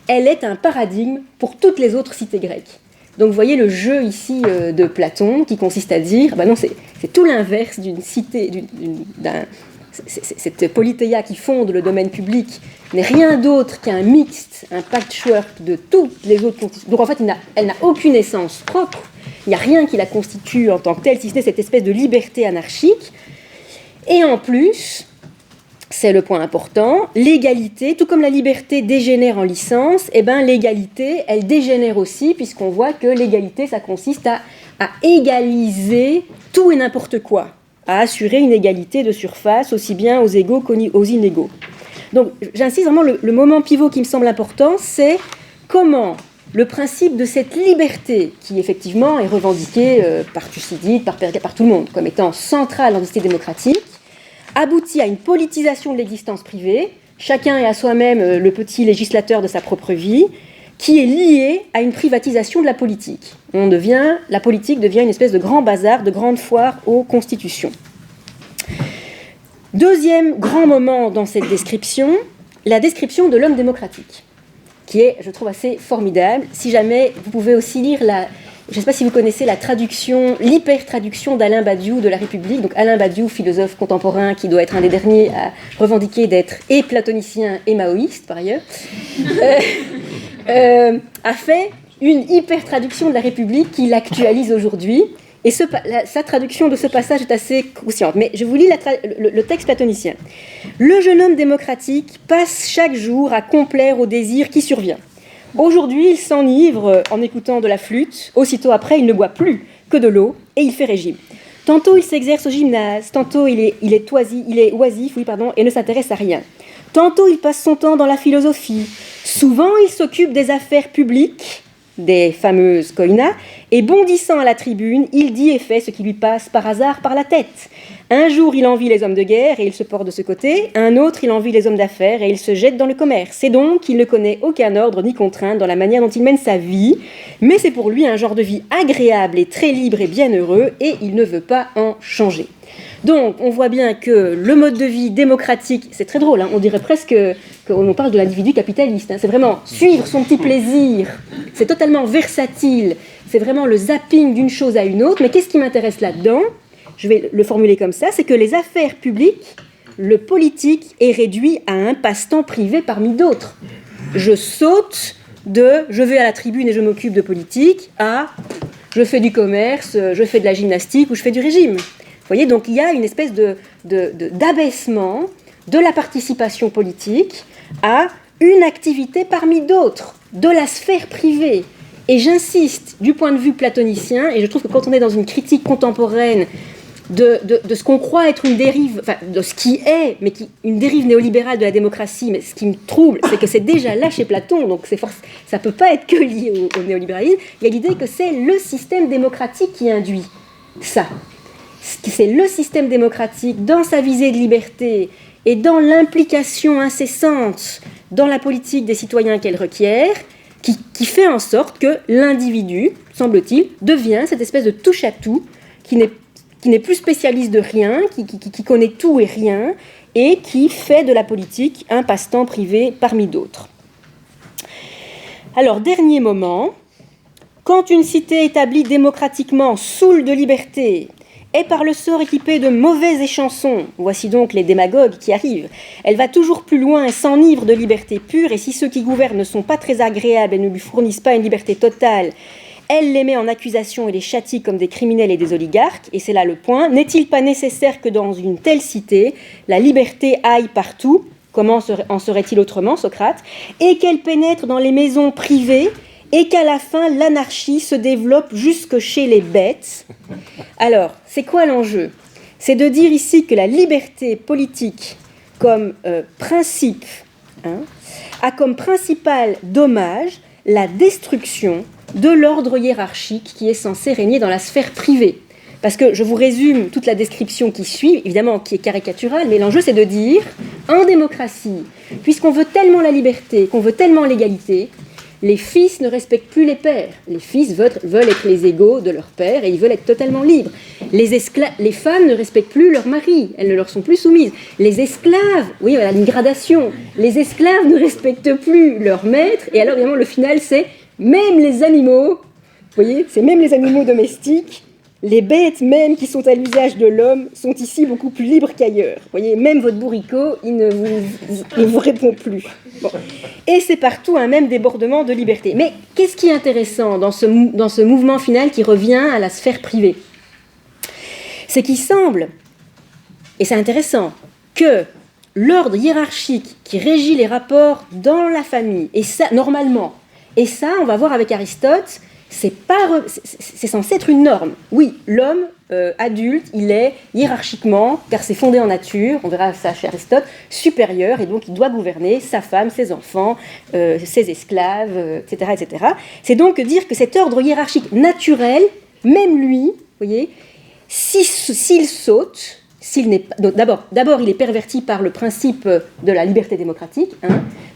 elle est un paradigme pour toutes les autres cités grecques. Donc vous voyez le jeu ici de Platon qui consiste à dire, non, c'est tout l'inverse d'une cité, cette politeia qui fonde le domaine public n'est rien d'autre qu'un mixte, un patchwork de toutes les autres constitutions. Donc en fait, elle n'a aucune essence propre, il n'y a rien qui la constitue en tant que telle, si ce n'est cette espèce de liberté anarchique. Et en plus, c'est le point important, l'égalité, tout comme la liberté dégénère en licence, l'égalité, elle dégénère aussi, puisqu'on voit que l'égalité, ça consiste à égaliser tout et n'importe quoi, à assurer une égalité de surface, aussi bien aux égaux qu'aux inégaux. Donc, j'insiste vraiment, le moment pivot qui me semble important, c'est comment le principe de cette liberté, qui effectivement est revendiquée par Thucydide, par tout le monde, comme étant centrale dans une société démocratique, aboutit à une politisation de l'existence privée, chacun est à soi-même le petit législateur de sa propre vie, qui est liée à une privatisation de la politique. La politique devient une espèce de grand bazar, de grande foire aux constitutions. Deuxième grand moment dans cette description, la description de l'homme démocratique, qui est, je trouve, assez formidable. Si jamais, vous pouvez aussi lire je ne sais pas si vous connaissez l'hyper-traduction d'Alain Badiou de La République. Donc Alain Badiou, philosophe contemporain qui doit être un des derniers à revendiquer d'être et platonicien et maoïste, par ailleurs, a fait une hyper-traduction de La République qui l'actualise aujourd'hui. Et sa traduction de ce passage est assez consciente. Mais je vous lis le texte platonicien. « Le jeune homme démocratique passe chaque jour à complaire au désir qui survient. Aujourd'hui, il s'enivre en écoutant de la flûte. Aussitôt après, il ne boit plus que de l'eau et il fait régime. Tantôt, il s'exerce au gymnase. Tantôt, il est oisif, et ne s'intéresse à rien. Tantôt, il passe son temps dans la philosophie. Souvent, il s'occupe des affaires publiques, des fameuses koinas, Et bondissant à la tribune, il dit et fait ce qui lui passe par hasard par la tête. Un jour, il envie les hommes de guerre et il se porte de ce côté. Un autre, il envie les hommes d'affaires et il se jette dans le commerce. C'est donc qu'il ne connaît aucun ordre ni contrainte dans la manière dont il mène sa vie, mais c'est pour lui un genre de vie agréable et très libre et bienheureux, et il ne veut pas en changer. Donc, on voit bien que le mode de vie démocratique, c'est très drôle, hein, on dirait presque qu'on parle de l'individu capitaliste, hein, c'est vraiment suivre son petit plaisir, c'est totalement versatile, c'est vraiment le zapping d'une chose à une autre, mais qu'est-ce qui m'intéresse là-dedans ? Je vais le formuler comme ça, c'est que les affaires publiques, le politique est réduit à un passe-temps privé parmi d'autres. Je saute de « je vais à la tribune et je m'occupe de politique » à « je fais du commerce, je fais de la gymnastique ou je fais du régime ». Vous voyez, donc il y a une espèce d'abaissement de la participation politique à une activité parmi d'autres, de la sphère privée. Et j'insiste, du point de vue platonicien, et je trouve que quand on est dans une critique contemporaine de ce qu'on croit être une dérive, enfin de ce qui est, mais une dérive néolibérale de la démocratie, mais ce qui me trouble, c'est que c'est déjà là chez Platon, donc ça ne peut pas être que lié au néolibéralisme. Il y a l'idée que c'est le système démocratique qui induit ça. C'est le système démocratique, dans sa visée de liberté et dans l'implication incessante dans la politique des citoyens qu'elle requiert, qui fait en sorte que l'individu, semble-t-il, devient cette espèce de touche-à-tout qui n'est plus spécialiste de rien, qui connaît tout et rien, et qui fait de la politique un passe-temps privé parmi d'autres. Alors, dernier moment, quand une cité établie démocratiquement saoule de liberté est par le sort équipée de mauvais échansons, voici donc les démagogues qui arrivent, elle va toujours plus loin et s'enivre de liberté pure, et si ceux qui gouvernent ne sont pas très agréables et ne lui fournissent pas une liberté totale, elle les met en accusation et les châtie comme des criminels et des oligarques, et c'est là le point. N'est-il pas nécessaire que dans une telle cité, la liberté aille partout, comment en serait-il autrement, Socrate, et qu'elle pénètre dans les maisons privées, et qu'à la fin, l'anarchie se développe jusque chez les bêtes. Alors, c'est quoi l'enjeu ? C'est de dire ici que la liberté politique, comme principe, a comme principal dommage la destruction de l'ordre hiérarchique qui est censé régner dans la sphère privée. Parce que je vous résume toute la description qui suit, évidemment qui est caricaturale, mais l'enjeu c'est de dire, en démocratie, puisqu'on veut tellement la liberté, qu'on veut tellement l'égalité, les fils ne respectent plus les pères. Les fils veulent être les égaux de leur père et ils veulent être totalement libres. Les femmes ne respectent plus leur mari, elles ne leur sont plus soumises. Les esclaves, oui, voilà une gradation. Les esclaves ne respectent plus leur maître, et alors évidemment le final c'est même les animaux, vous voyez, c'est même les animaux domestiques, les bêtes même qui sont à l'usage de l'homme sont ici beaucoup plus libres qu'ailleurs. Vous voyez, même votre bourricot, il ne vous répond plus. Bon. Et c'est partout un même débordement de liberté. Mais qu'est-ce qui est intéressant dans ce mouvement final qui revient à la sphère privée ? C'est qu'il semble, et c'est intéressant, que l'ordre hiérarchique qui régit les rapports dans la famille, et ça, normalement, et ça, on va voir avec Aristote, c'est censé être une norme. Oui, l'homme adulte, il est hiérarchiquement, car c'est fondé en nature, on verra ça chez Aristote, supérieur, et donc il doit gouverner sa femme, ses enfants, ses esclaves, etc., etc. C'est donc dire que cet ordre hiérarchique naturel, même lui, vous voyez, s'il saute, d'abord, il est perverti par le principe de la liberté démocratique,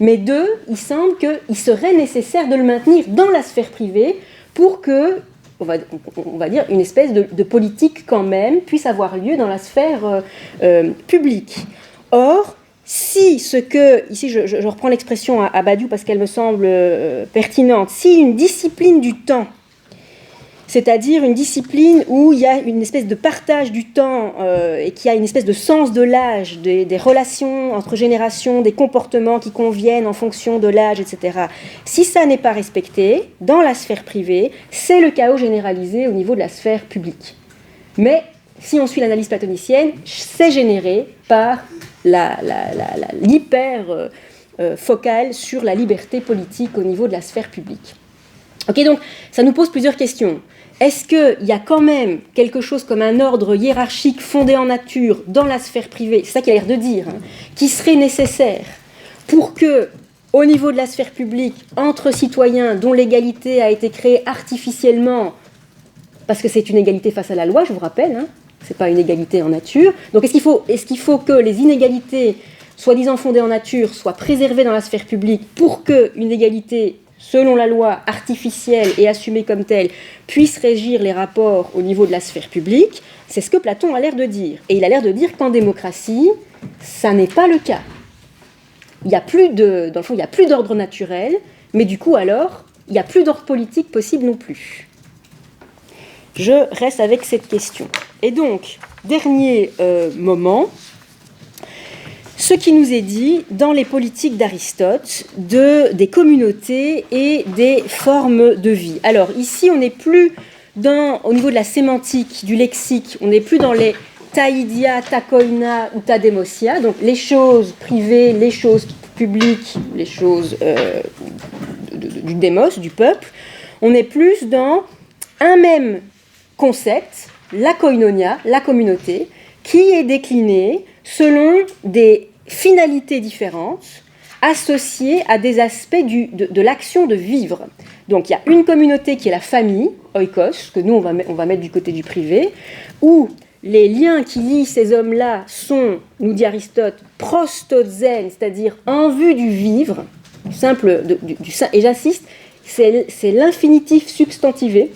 mais deux, il semble qu'il serait nécessaire de le maintenir dans la sphère privée pour que, on va dire, une espèce de politique quand même puisse avoir lieu dans la sphère publique. Or, si ici je reprends l'expression à Badiou parce qu'elle me semble pertinente, si une discipline du temps, c'est-à-dire une discipline où il y a une espèce de partage du temps et qui a une espèce de sens de l'âge, des relations entre générations, des comportements qui conviennent en fonction de l'âge, etc. Si ça n'est pas respecté dans la sphère privée, c'est le chaos généralisé au niveau de la sphère publique. Mais si on suit l'analyse platonicienne, c'est généré par l'hyper focale sur la liberté politique au niveau de la sphère publique. Ok, donc ça nous pose plusieurs questions. Est-ce qu'il y a quand même quelque chose comme un ordre hiérarchique fondé en nature dans la sphère privée, c'est ça qu'il a l'air de dire, qui serait nécessaire pour que, au niveau de la sphère publique, entre citoyens dont l'égalité a été créée artificiellement parce que c'est une égalité face à la loi, je vous rappelle, hein, c'est pas une égalité en nature. Donc est-ce qu'il faut que les inégalités soi-disant fondées en nature soient préservées dans la sphère publique pour qu'une égalité selon la loi artificielle et assumée comme telle puisse régir les rapports au niveau de la sphère publique? C'est ce que Platon a l'air de dire. Et il a l'air de dire qu'en démocratie, ça n'est pas le cas. Il n'y a plus dans le fond, il n'y a plus d'ordre naturel, mais du coup alors, il n'y a plus d'ordre politique possible non plus. Je reste avec cette question. Et donc, dernier moment, ce qui nous est dit dans les politiques d'Aristote des communautés et des formes de vie. Alors ici, on n'est plus au niveau de la sémantique, du lexique, on n'est plus dans les taïdia, takoina ou tadémosia, donc les choses privées, les choses publiques, les choses du démos, du peuple. On est plus dans un même concept, la koinonia, la communauté, qui est décliné selon des finalités différentes associées à des aspects de l'action de vivre. Donc il y a une communauté qui est la famille, oikos, que nous on va mettre du côté du privé, où les liens qui lient ces hommes-là sont, nous dit Aristote, prostozen, c'est-à-dire en vue du vivre, simple, et j'insiste, c'est l'infinitif substantivé.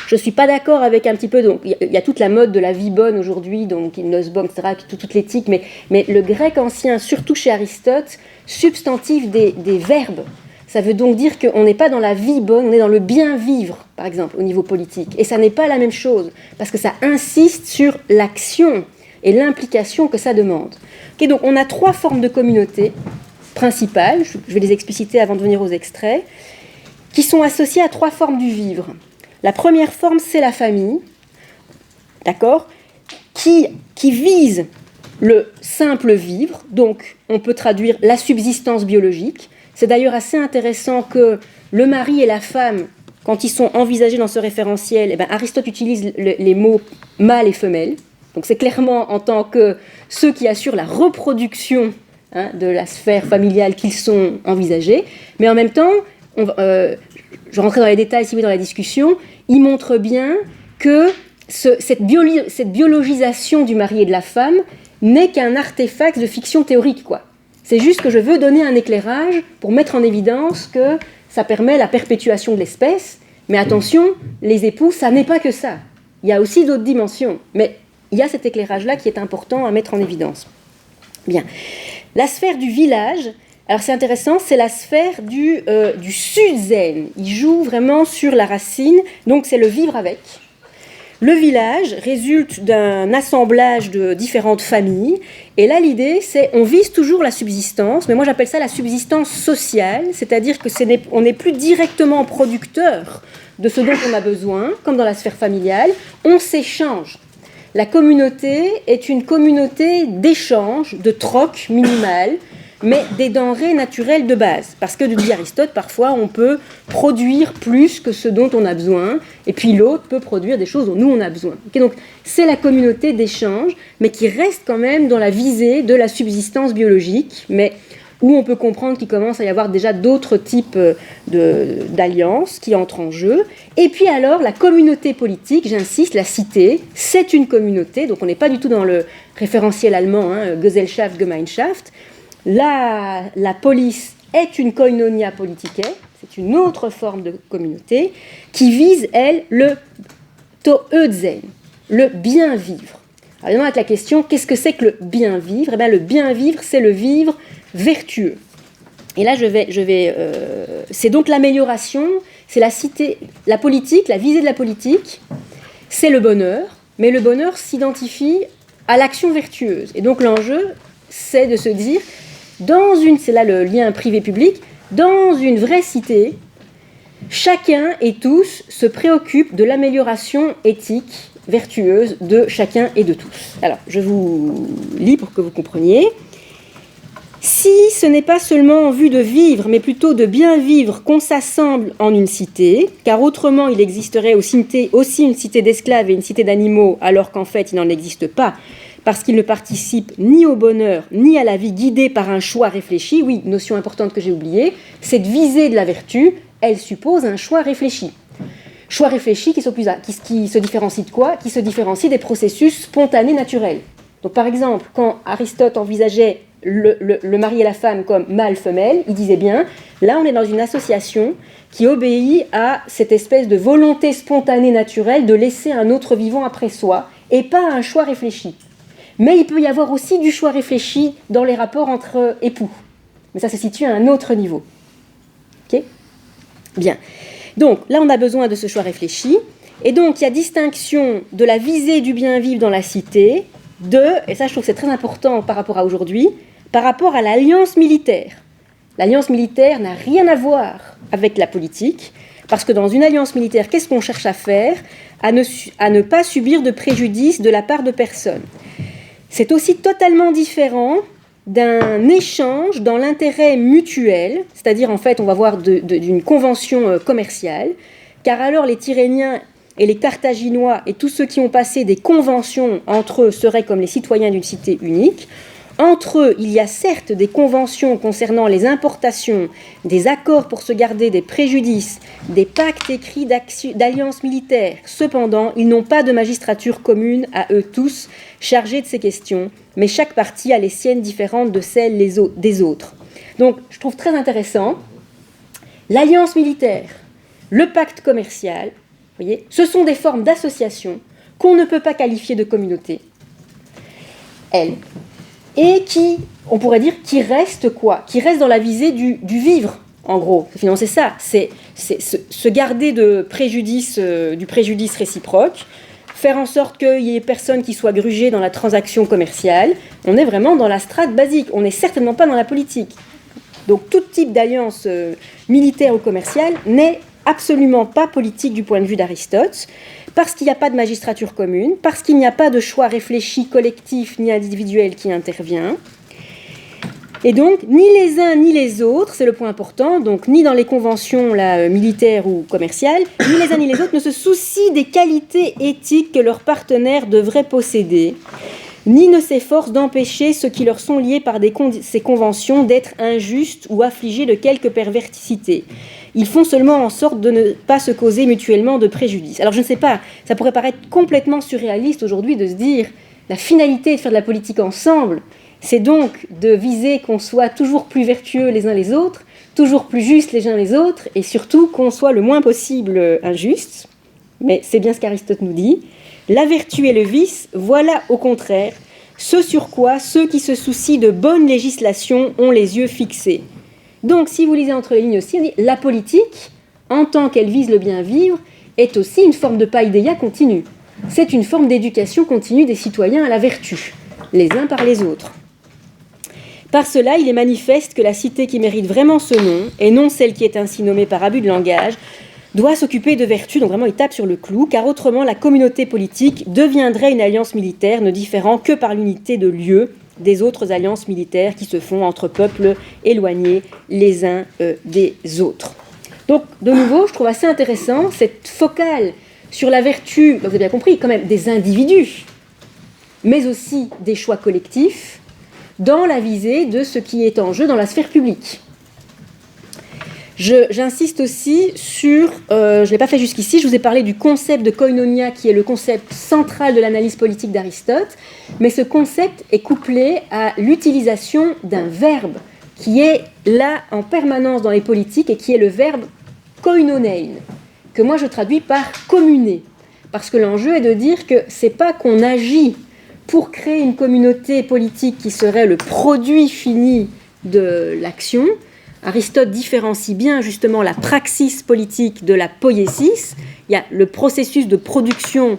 Je ne suis pas d'accord avec un petit peu, donc il y a toute la mode de la vie bonne aujourd'hui, donc nosbon, etc., toute l'éthique, mais le grec ancien, surtout chez Aristote, substantif des verbes. Ça veut donc dire qu'on n'est pas dans la vie bonne, on est dans le bien vivre, par exemple, au niveau politique. Et ça n'est pas la même chose, parce que ça insiste sur l'action et l'implication que ça demande. Okay, donc on a 3 formes de communauté principales, je vais les expliciter avant de venir aux extraits, qui sont associées à 3 formes du vivre. La première forme, c'est la famille, d'accord, qui vise le simple vivre, donc on peut traduire la subsistance biologique. C'est d'ailleurs assez intéressant que le mari et la femme, quand ils sont envisagés dans ce référentiel, Aristote utilise les mots mâle et femelle. Donc c'est clairement en tant que ceux qui assurent la reproduction de la sphère familiale qu'ils sont envisagés. Mais en même temps, je rentrerai dans les détails si vous voulez dans la discussion, il montre bien que cette biologisation du mari et de la femme n'est qu'un artefact de fiction théorique, quoi. C'est juste que je veux donner un éclairage pour mettre en évidence que ça permet la perpétuation de l'espèce, mais attention, les époux, ça n'est pas que ça. Il y a aussi d'autres dimensions, mais il y a cet éclairage-là qui est important à mettre en évidence. Bien. La sphère du village, alors c'est intéressant, c'est la sphère du sud-zen. Il joue vraiment sur la racine, donc c'est le vivre avec. Le village résulte d'un assemblage de différentes familles, et là l'idée c'est, on vise toujours la subsistance, mais moi j'appelle ça la subsistance sociale, c'est-à-dire que on n'est plus directement producteur de ce dont on a besoin, comme dans la sphère familiale, on s'échange. La communauté est une communauté d'échange, de troc minimal, mais des denrées naturelles de base. Parce que, dit Aristote, parfois on peut produire plus que ce dont on a besoin, et puis l'autre peut produire des choses dont nous on a besoin. Okay, donc c'est la communauté d'échange, mais qui reste quand même dans la visée de la subsistance biologique, mais où on peut comprendre qu'il commence à y avoir déjà d'autres types d'alliances qui entrent en jeu. Et puis alors, la communauté politique, j'insiste, la cité, c'est une communauté, donc on n'est pas du tout dans le référentiel allemand, Gesellschaft, Gemeinschaft. La police est une koinonia politicae, c'est une autre forme de communauté, qui vise, elle, le toözen, le bien vivre. Alors évidemment, avec la question, qu'est-ce que c'est que le bien vivre ? Le bien vivre, c'est le vivre vertueux. Et là, c'est donc l'amélioration, c'est la cité, la politique, la visée de la politique, c'est le bonheur, mais le bonheur s'identifie à l'action vertueuse. Et donc l'enjeu, c'est de se dire, c'est là le lien privé-public, dans une vraie cité, chacun et tous se préoccupent de l'amélioration éthique, vertueuse de chacun et de tous. Alors, je vous lis pour que vous compreniez. Si ce n'est pas seulement en vue de vivre, mais plutôt de bien vivre qu'on s'assemble en une cité, car autrement il existerait aussi une cité d'esclaves et une cité d'animaux, alors qu'en fait il n'en existe pas, parce qu'ils ne participent ni au bonheur, ni à la vie guidée par un choix réfléchi. Oui, notion importante que j'ai oubliée, cette visée de la vertu, elle suppose un choix réfléchi. Choix réfléchis qui se différencient de quoi? Qui se différencient des processus spontanés naturels. Donc par exemple, quand Aristote envisageait le mari et la femme comme mâle-femelle, il disait bien, là on est dans une association qui obéit à cette espèce de volonté spontanée naturelle de laisser un autre vivant après soi, et pas à un choix réfléchi. Mais il peut y avoir aussi du choix réfléchi dans les rapports entre époux. Mais ça se situe à un autre niveau. Ok ? Bien. Donc là on a besoin de ce choix réfléchi, et donc il y a distinction de la visée du bien vivre dans la cité, et ça je trouve que c'est très important par rapport à aujourd'hui, par rapport à l'alliance militaire. L'alliance militaire n'a rien à voir avec la politique, parce que dans une alliance militaire, qu'est-ce qu'on cherche à faire ? À ne pas subir de préjudice de la part de personne. C'est aussi totalement différent d'un échange dans l'intérêt mutuel, c'est-à-dire en fait on va voir d'une convention commerciale, car alors les Tyréniens et les Carthaginois et tous ceux qui ont passé des conventions entre eux seraient comme les citoyens d'une cité unique. Entre eux, il y a certes des conventions concernant les importations, des accords pour se garder des préjudices, des pactes écrits d'alliance militaire. Cependant, ils n'ont pas de magistrature commune à eux tous chargés de ces questions, mais chaque partie a les siennes différentes de celles des autres. Donc, je trouve très intéressant, l'alliance militaire, le pacte commercial, vous voyez, ce sont des formes d'association qu'on ne peut pas qualifier de communauté. Et qui, on pourrait dire, qui reste quoi ? Qui reste dans la visée du vivre, en gros. Finalement, c'est ça, c'est se garder du préjudice réciproque, faire en sorte qu'il y ait personne qui soit grugé dans la transaction commerciale. On est vraiment dans la strate basique, on n'est certainement pas dans la politique. Donc tout type d'alliance militaire ou commerciale n'est absolument pas politique du point de vue d'Aristote, parce qu'il n'y a pas de magistrature commune, parce qu'il n'y a pas de choix réfléchi, collectif ni individuel qui intervient. Et donc, ni les uns ni les autres, c'est le point important, donc ni dans les conventions militaires ou commerciales, ni les uns ni les autres ne se soucient des qualités éthiques que leurs partenaires devraient posséder, ni ne s'efforcent d'empêcher ceux qui leur sont liés par ces conventions d'être injustes ou affligés de quelque perversité. Ils font seulement en sorte de ne pas se causer mutuellement de préjudice. Alors je ne sais pas, ça pourrait paraître complètement surréaliste aujourd'hui de se dire la finalité de faire de la politique ensemble, c'est donc de viser qu'on soit toujours plus vertueux les uns les autres, toujours plus justes les uns les autres, et surtout qu'on soit le moins possible injuste. Mais c'est bien ce qu'Aristote nous dit. La vertu et le vice, voilà au contraire ce sur quoi ceux qui se soucient de bonne législation ont les yeux fixés. Donc, si vous lisez entre les lignes aussi, on dit la politique, en tant qu'elle vise le bien vivre, est aussi une forme de paideia continue. C'est une forme d'éducation continue des citoyens à la vertu, les uns par les autres. Par cela, il est manifeste que la cité qui mérite vraiment ce nom, et non celle qui est ainsi nommée par abus de langage, doit s'occuper de vertu, donc vraiment il tape sur le clou, car autrement la communauté politique deviendrait une alliance militaire ne différant que par l'unité de lieu des autres alliances militaires qui se font entre peuples éloignés les uns des autres. Donc, de nouveau, je trouve assez intéressant cette focale sur la vertu, vous avez bien compris, quand même, des individus, mais aussi des choix collectifs, dans la visée de ce qui est en jeu dans la sphère publique. J'insiste aussi sur, je ne l'ai pas fait jusqu'ici, je vous ai parlé du concept de koinonia qui est le concept central de l'analyse politique d'Aristote, mais ce concept est couplé à l'utilisation d'un verbe qui est là en permanence dans les politiques et qui est le verbe koinonein, que moi je traduis par communer, parce que l'enjeu est de dire que ce n'est pas qu'on agit pour créer une communauté politique qui serait le produit fini de l'action. Aristote différencie bien justement la praxis politique de la poiesis. Il y a le processus de production,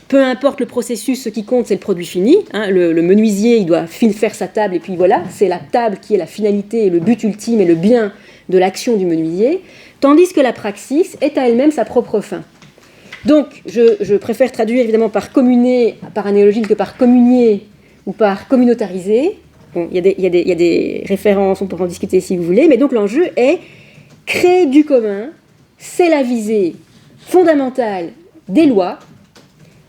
peu importe le processus, ce qui compte c'est le produit fini. Le menuisier il doit faire sa table et puis voilà, c'est la table qui est la finalité et le but ultime et le bien de l'action du menuisier, tandis que la praxis est à elle-même sa propre fin. Donc je préfère traduire évidemment par communer, par analogie que par communier ou par communautariser. Bon, il y a des références, on pourra en discuter si vous voulez, mais donc l'enjeu est créer du commun, c'est la visée fondamentale des lois,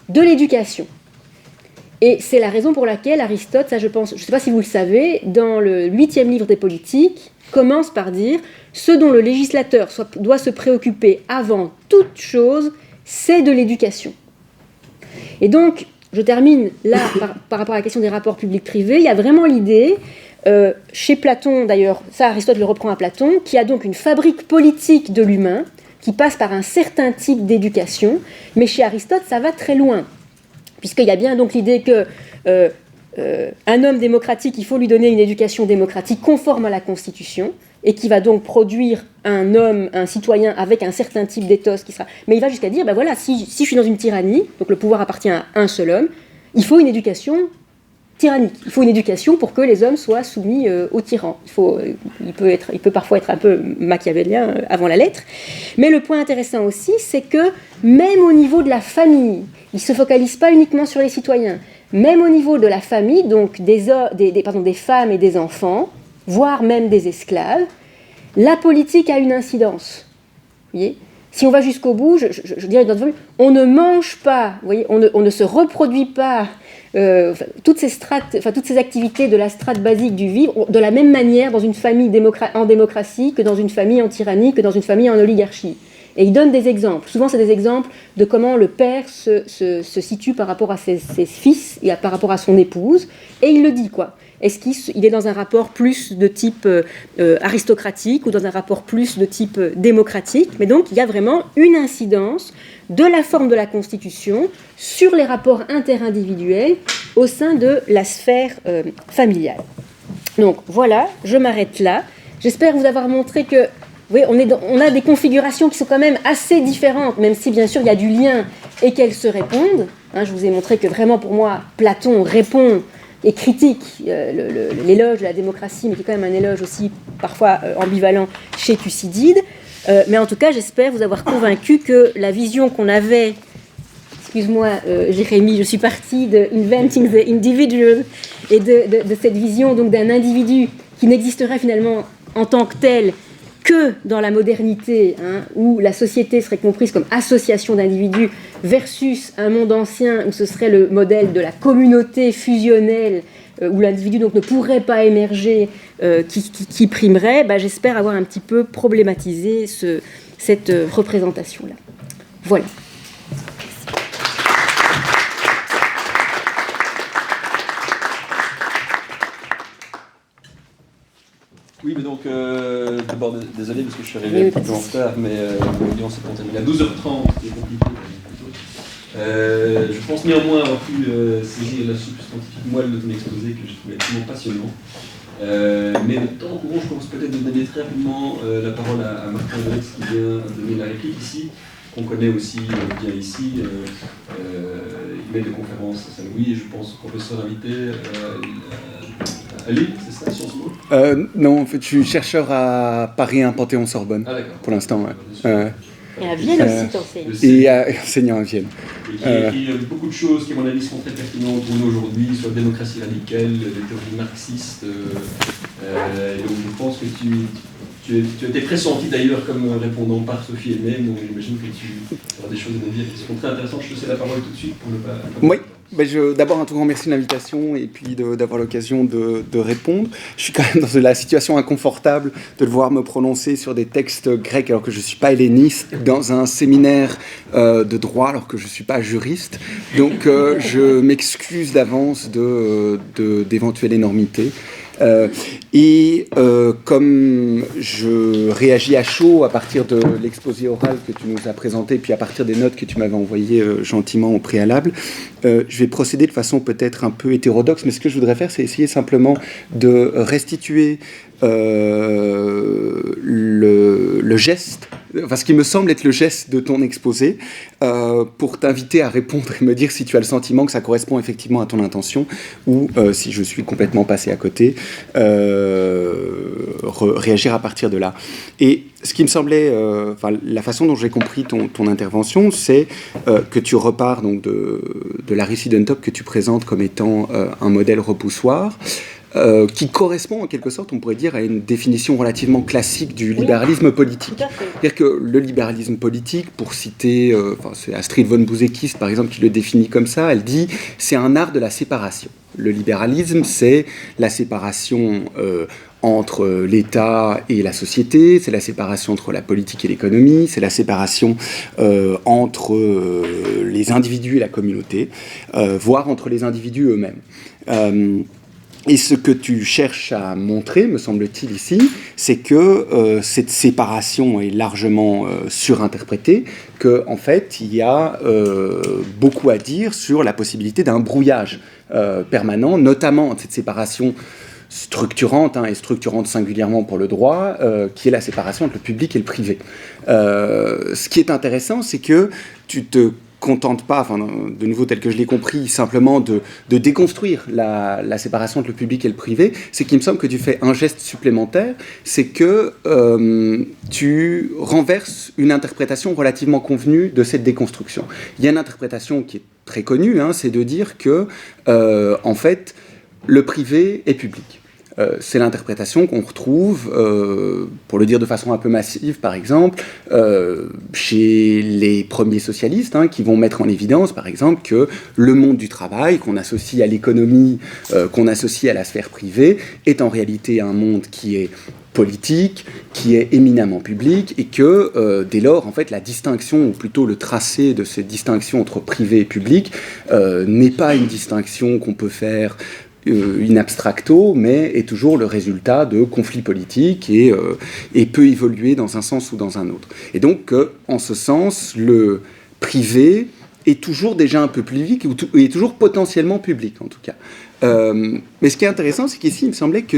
de l'éducation. Et c'est la raison pour laquelle Aristote, ça je pense, je ne sais pas si vous le savez, dans le 8e livre des Politiques, commence par dire « Ce dont le législateur doit se préoccuper avant toute chose, c'est de l'éducation ». Et donc, je termine là par rapport à la question des rapports publics-privés, il y a vraiment l'idée, chez Platon d'ailleurs, ça Aristote le reprend à Platon, qui a donc une fabrique politique de l'humain, qui passe par un certain type d'éducation, mais chez Aristote ça va très loin. Puisqu'il y a bien donc l'idée qu'un homme démocratique, il faut lui donner une éducation démocratique conforme à la Constitution, et qui va donc produire un homme, un citoyen avec un certain type d'éthos qui sera... Mais il va jusqu'à dire, ben voilà, si je suis dans une tyrannie, donc le pouvoir appartient à un seul homme, il faut une éducation tyrannique. Il faut une éducation pour que les hommes soient soumis au tyran. Il peut parfois être un peu machiavélien avant la lettre. Mais le point intéressant aussi, c'est que même au niveau de la famille, il ne se focalise pas uniquement sur les citoyens. Même au niveau de la famille, donc des femmes et des enfants, voire même des esclaves, la politique a une incidence. Vous voyez ? Si on va jusqu'au bout, je dirais dans on ne mange pas, vous voyez, on ne se reproduit pas toutes ces activités de la strate basique du vivre de la même manière dans une famille en démocratie que dans une famille en tyrannie, que dans une famille en oligarchie. Et il donne des exemples. Souvent, c'est des exemples de comment le père se situe par rapport à ses fils et par rapport à son épouse. Et il le dit, quoi. Est-ce qu'il est dans un rapport plus de type aristocratique ou dans un rapport plus de type démocratique ? Mais donc, il y a vraiment une incidence de la forme de la Constitution sur les rapports interindividuels au sein de la sphère familiale. Donc, voilà, je m'arrête là. J'espère vous avoir montré que oui, on a des configurations qui sont quand même assez différentes, même si bien sûr il y a du lien et qu'elles se répondent. Je vous ai montré que vraiment pour moi, Platon répond et critique l'éloge de la démocratie, mais qui est quand même un éloge aussi parfois ambivalent chez Thucydide. Mais en tout cas, j'espère vous avoir convaincu que la vision qu'on avait, excuse-moi Jérémy, je suis partie de Inventing the Individual, et de cette vision donc d'un individu qui n'existerait finalement en tant que tel que dans la modernité, où la société serait comprise comme association d'individus versus un monde ancien où ce serait le modèle de la communauté fusionnelle, où l'individu donc ne pourrait pas émerger, qui primerait, j'espère avoir un petit peu problématisé cette représentation-là. Voilà. Oui, mais donc, d'abord, désolé parce que je suis arrivé un peu en retard, mais l'audience est terminée à 12h30, c'est compliqué. Je pense néanmoins avoir pu saisir la substantifique moelle de ton exposé que je trouvais absolument passionnant. Mais de temps courant, je pense peut-être de donner très rapidement la parole à Martin Lex qui vient donner la réplique ici, qu'on connaît aussi bien ici. Il met des conférences à Saint-Louis et je pense professeur invité à Lille, c'est ça, Sciences Po ? Non, en fait, je suis chercheur à Paris 1 Panthéon-Sorbonne, pour l'instant. Ouais. Et à Vienne aussi, t'enseignes. Et enseignant à Vienne. Et qui écrit beaucoup de choses qui, à mon avis, sont très pertinentes pour nous aujourd'hui, sur la démocratie radicale, les théories marxistes. Et donc, je pense que tu as été pressenti d'ailleurs comme répondant par Sophie elle-même, donc j'imagine que tu auras des choses à nous dire qui sont très intéressantes. Je te cède la parole tout de suite pour ne pas... Oui. D'abord, un tout grand merci de l'invitation et puis d'avoir l'occasion de répondre. Je suis quand même dans la situation inconfortable de devoir me prononcer sur des textes grecs alors que je ne suis pas helléniste, dans un séminaire de droit alors que je ne suis pas juriste. Donc, je m'excuse d'avance d'éventuelles énormités. Comme je réagis à chaud à partir de l'exposé oral que tu nous as présenté, puis à partir des notes que tu m'avais envoyées gentiment au préalable, je vais procéder de façon peut-être un peu hétérodoxe, mais ce que je voudrais faire, c'est essayer simplement de restituer le geste, enfin ce qui me semble être le geste de ton exposé, pour t'inviter à répondre et me dire si tu as le sentiment que ça correspond effectivement à ton intention ou si je suis complètement passé à côté, réagir à partir de là. Et ce qui me semblait, la façon dont j'ai compris ton intervention, c'est que tu repars donc de la Ricidentop que tu présentes comme étant un modèle repoussoir. qui correspond en quelque sorte, on pourrait dire, à une définition relativement classique du libéralisme politique. C'est-à-dire que le libéralisme politique, pour citer, c'est Astrid von Bouzekist par exemple qui le définit comme ça, elle dit c'est un art de la séparation. Le libéralisme, c'est la séparation entre l'État et la société, c'est la séparation entre la politique et l'économie, c'est la séparation entre les individus et la communauté, voire entre les individus eux-mêmes. Et ce que tu cherches à montrer, me semble-t-il ici, c'est que cette séparation est largement surinterprétée, qu'en fait, il y a beaucoup à dire sur la possibilité d'un brouillage permanent, notamment cette séparation structurante, et structurante singulièrement pour le droit, qui est la séparation entre le public et le privé. Ce qui est intéressant, c'est que tu te contente pas, de nouveau tel que je l'ai compris, simplement de déconstruire la séparation entre le public et le privé, c'est qu'il me semble que tu fais un geste supplémentaire, c'est que tu renverses une interprétation relativement convenue de cette déconstruction. Il y a une interprétation qui est très connue, c'est de dire que, en fait, le privé est public. C'est l'interprétation qu'on retrouve, pour le dire de façon un peu massive, par exemple, chez les premiers socialistes, qui vont mettre en évidence, par exemple, que le monde du travail, qu'on associe à l'économie, qu'on associe à la sphère privée, est en réalité un monde qui est politique, qui est éminemment public, et que, dès lors, en fait, la distinction, ou plutôt le tracé de cette distinction entre privé et public, n'est pas une distinction qu'on peut faire in abstracto, mais est toujours le résultat de conflits politiques et peut évoluer dans un sens ou dans un autre. Et donc, en ce sens, le privé est toujours déjà un peu public, ou est toujours potentiellement public, en tout cas. Mais ce qui est intéressant, c'est qu'ici, il me semblait que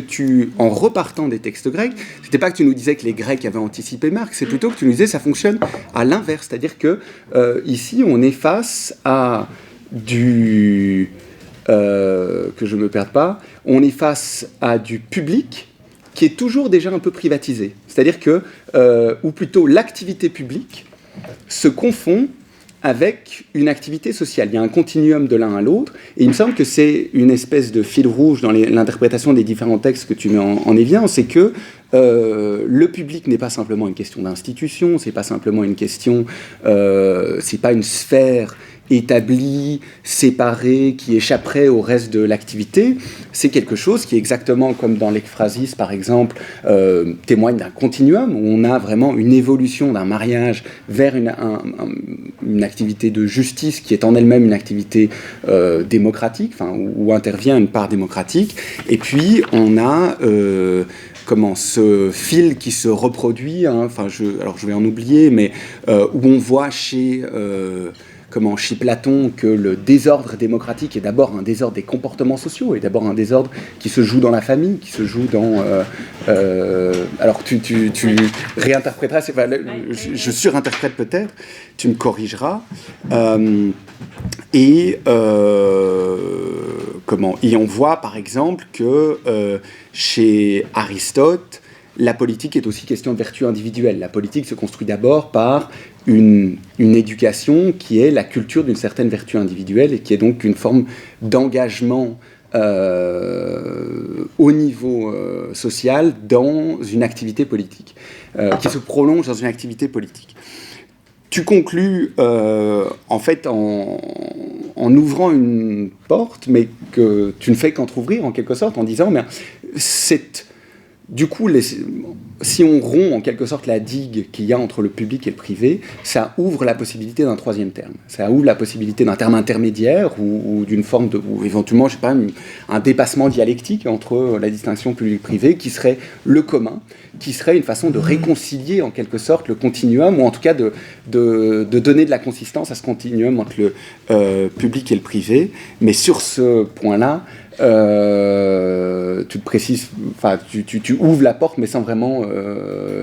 en repartant des textes grecs, c'était pas que tu nous disais que les Grecs avaient anticipé Marx, c'est plutôt que tu nous disais que ça fonctionne à l'inverse, c'est-à-dire que ici, on est face à que je ne me perde pas, on est face à du public qui est toujours déjà un peu privatisé. C'est-à-dire que, ou plutôt l'activité publique se confond avec une activité sociale. Il y a un continuum de l'un à l'autre, et il me semble que c'est une espèce de fil rouge dans l'interprétation des différents textes que tu mets en évidence, c'est que le public n'est pas simplement une question d'institution, c'est pas simplement une question, c'est pas une sphère établi, séparé, qui échapperait au reste de l'activité, c'est quelque chose qui, exactement comme dans l'ekphrasis par exemple, témoigne d'un continuum, où on a vraiment une évolution d'un mariage vers une activité de justice qui est en elle-même une activité démocratique, où intervient une part démocratique, et puis on a ce fil qui se reproduit, je vais en oublier, mais où on voit chez Platon que le désordre démocratique est d'abord un désordre des comportements sociaux, et d'abord un désordre qui se joue dans la famille, qui se joue dans... alors tu réinterpréteras, je surinterprète peut-être, tu me corrigeras, et on voit par exemple que chez Aristote, la politique est aussi question de vertu individuelle. La politique se construit d'abord par une éducation qui est la culture d'une certaine vertu individuelle, et qui est donc une forme d'engagement au niveau social dans une activité politique, qui se prolonge dans une activité politique. Tu conclus en fait en ouvrant une porte, mais que tu ne fais qu'entrouvrir en quelque sorte, en disant du coup, si on rompt en quelque sorte la digue qu'il y a entre le public et le privé, ça ouvre la possibilité d'un troisième terme. Ça ouvre la possibilité d'un terme intermédiaire, ou d'une forme ou éventuellement, je sais pas, un dépassement dialectique entre la distinction public-privé, qui serait le commun, qui serait une façon de réconcilier en quelque sorte le continuum, ou en tout cas de donner de la consistance à ce continuum entre le public et le privé. Mais sur ce point-là, tu te précises, tu ouvres la porte, mais sans vraiment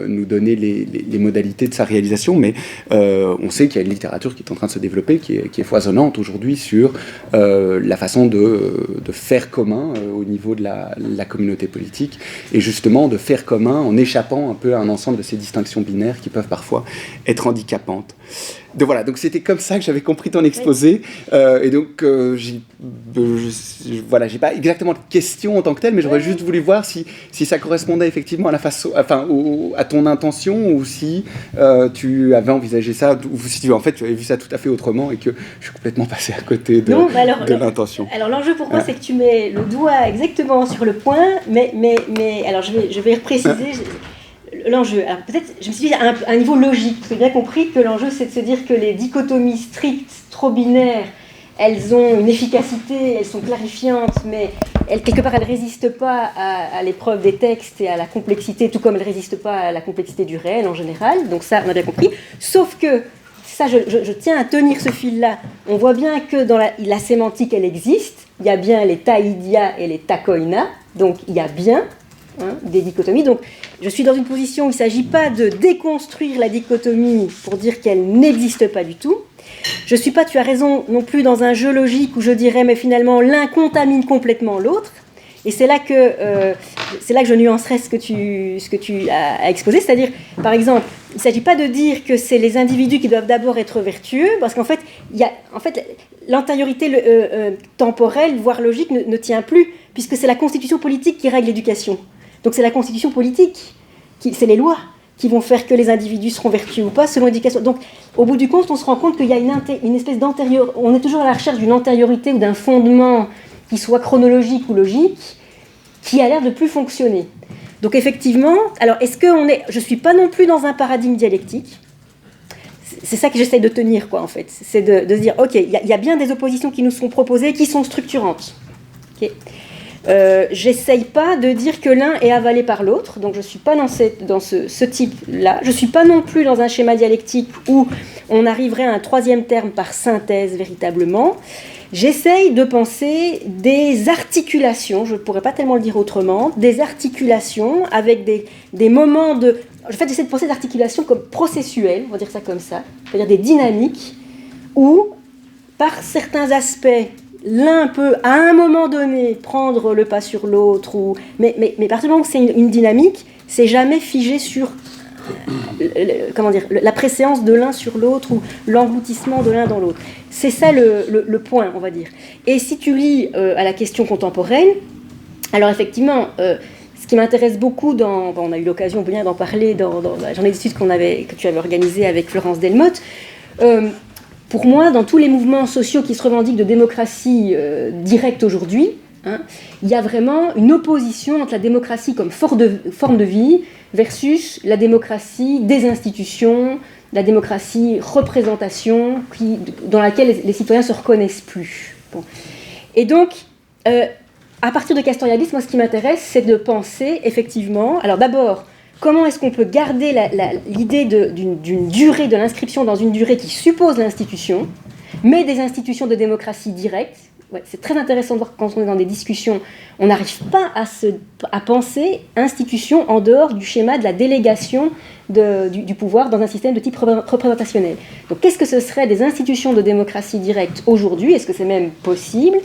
nous donner les modalités de sa réalisation. Mais on sait qu'il y a une littérature qui est en train de se développer, qui est foisonnante aujourd'hui sur la façon de faire commun au niveau de la communauté politique, et justement de faire commun en échappant un peu à un ensemble de ces distinctions binaires qui peuvent parfois être handicapantes. voilà, donc c'était comme ça que j'avais compris ton exposé. Et donc, j'ai pas exactement de question en tant que telle, mais j'aurais juste voulu voir si ça correspondait effectivement à la façon, enfin, à ton intention, ou si tu avais envisagé ça, ou si en fait tu avais vu ça tout à fait autrement et que je suis complètement passé à côté de l'intention. Alors l'enjeu pour moi, c'est que tu mets le doigt exactement sur le point, mais alors je vais repréciser. L'enjeu, alors peut-être, je me suis dit à un niveau logique, j'ai bien compris que l'enjeu c'est de se dire que les dichotomies strictes, trop binaires, elles ont une efficacité, elles sont clarifiantes, mais quelque part elles ne résistent pas à l'épreuve des textes et à la complexité, tout comme elles ne résistent pas à la complexité du réel en général, donc ça on a bien compris, sauf que, ça je tiens à tenir ce fil-là, on voit bien que dans la sémantique elle existe, il y a bien les taïdia et les takoina, donc il y a bien des dichotomies. Donc, je suis dans une position où il ne s'agit pas de déconstruire la dichotomie pour dire qu'elle n'existe pas du tout. Je ne suis pas, tu as raison, non plus dans un jeu logique où je dirais, mais finalement, l'un contamine complètement l'autre. Et c'est là que je nuancerai ce que tu as exposé. C'est-à-dire, par exemple, il ne s'agit pas de dire que c'est les individus qui doivent d'abord être vertueux, parce qu'en fait, l'antériorité temporelle, voire logique, ne tient plus, puisque c'est la constitution politique qui règle l'éducation. Donc c'est la constitution politique, c'est les lois qui vont faire que les individus seront vertueux ou pas selon l'éducation. Donc au bout du compte, on se rend compte qu'il y a une espèce d'antériorité, on est toujours à la recherche d'une antériorité ou d'un fondement qui soit chronologique ou logique, qui a l'air de plus fonctionner. Donc effectivement, alors je ne suis pas non plus dans un paradigme dialectique, c'est ça que j'essaie de tenir, quoi, en fait, c'est de se dire, ok, il y a bien des oppositions qui nous sont proposées, qui sont structurantes. Okay. J'essaye pas de dire que l'un est avalé par l'autre, donc je suis pas dans ce type-là. Je suis pas non plus dans un schéma dialectique où on arriverait à un troisième terme par synthèse véritablement. J'essaye de penser des articulations, je pourrais pas tellement le dire autrement, des articulations avec des moments de... En fait, j'essaie de penser d'articulations comme processuelles, on va dire ça comme ça, c'est-à-dire des dynamiques où, par certains aspects, l'un peut, à un moment donné, prendre le pas sur l'autre, mais à partir du moment où c'est une dynamique, c'est jamais figé sur la préséance de l'un sur l'autre ou l'engloutissement de l'un dans l'autre. C'est ça le point, on va dire. Et si tu lis à la question contemporaine, alors effectivement, ce qui m'intéresse beaucoup, on a eu l'occasion bien d'en parler dans la journée d'études que tu avais organisée avec Florence Delmotte, pour moi, dans tous les mouvements sociaux qui se revendiquent de démocratie directe aujourd'hui, il y a vraiment une opposition entre la démocratie comme forme de vie versus la démocratie des institutions, la démocratie représentation, dans laquelle les citoyens ne se reconnaissent plus. Bon. Et donc, à partir de Castoriadis, moi ce qui m'intéresse, c'est de penser effectivement, alors d'abord, comment est-ce qu'on peut garder l'idée d'une durée, de l'inscription dans une durée qui suppose l'institution, mais des institutions de démocratie directe. Ouais, c'est très intéressant de voir que quand on est dans des discussions, on n'arrive pas à penser institution en dehors du schéma de la délégation du pouvoir dans un système de type représentationnel. Donc qu'est-ce que ce serait des institutions de démocratie directe aujourd'hui ? Est-ce que c'est même possible ?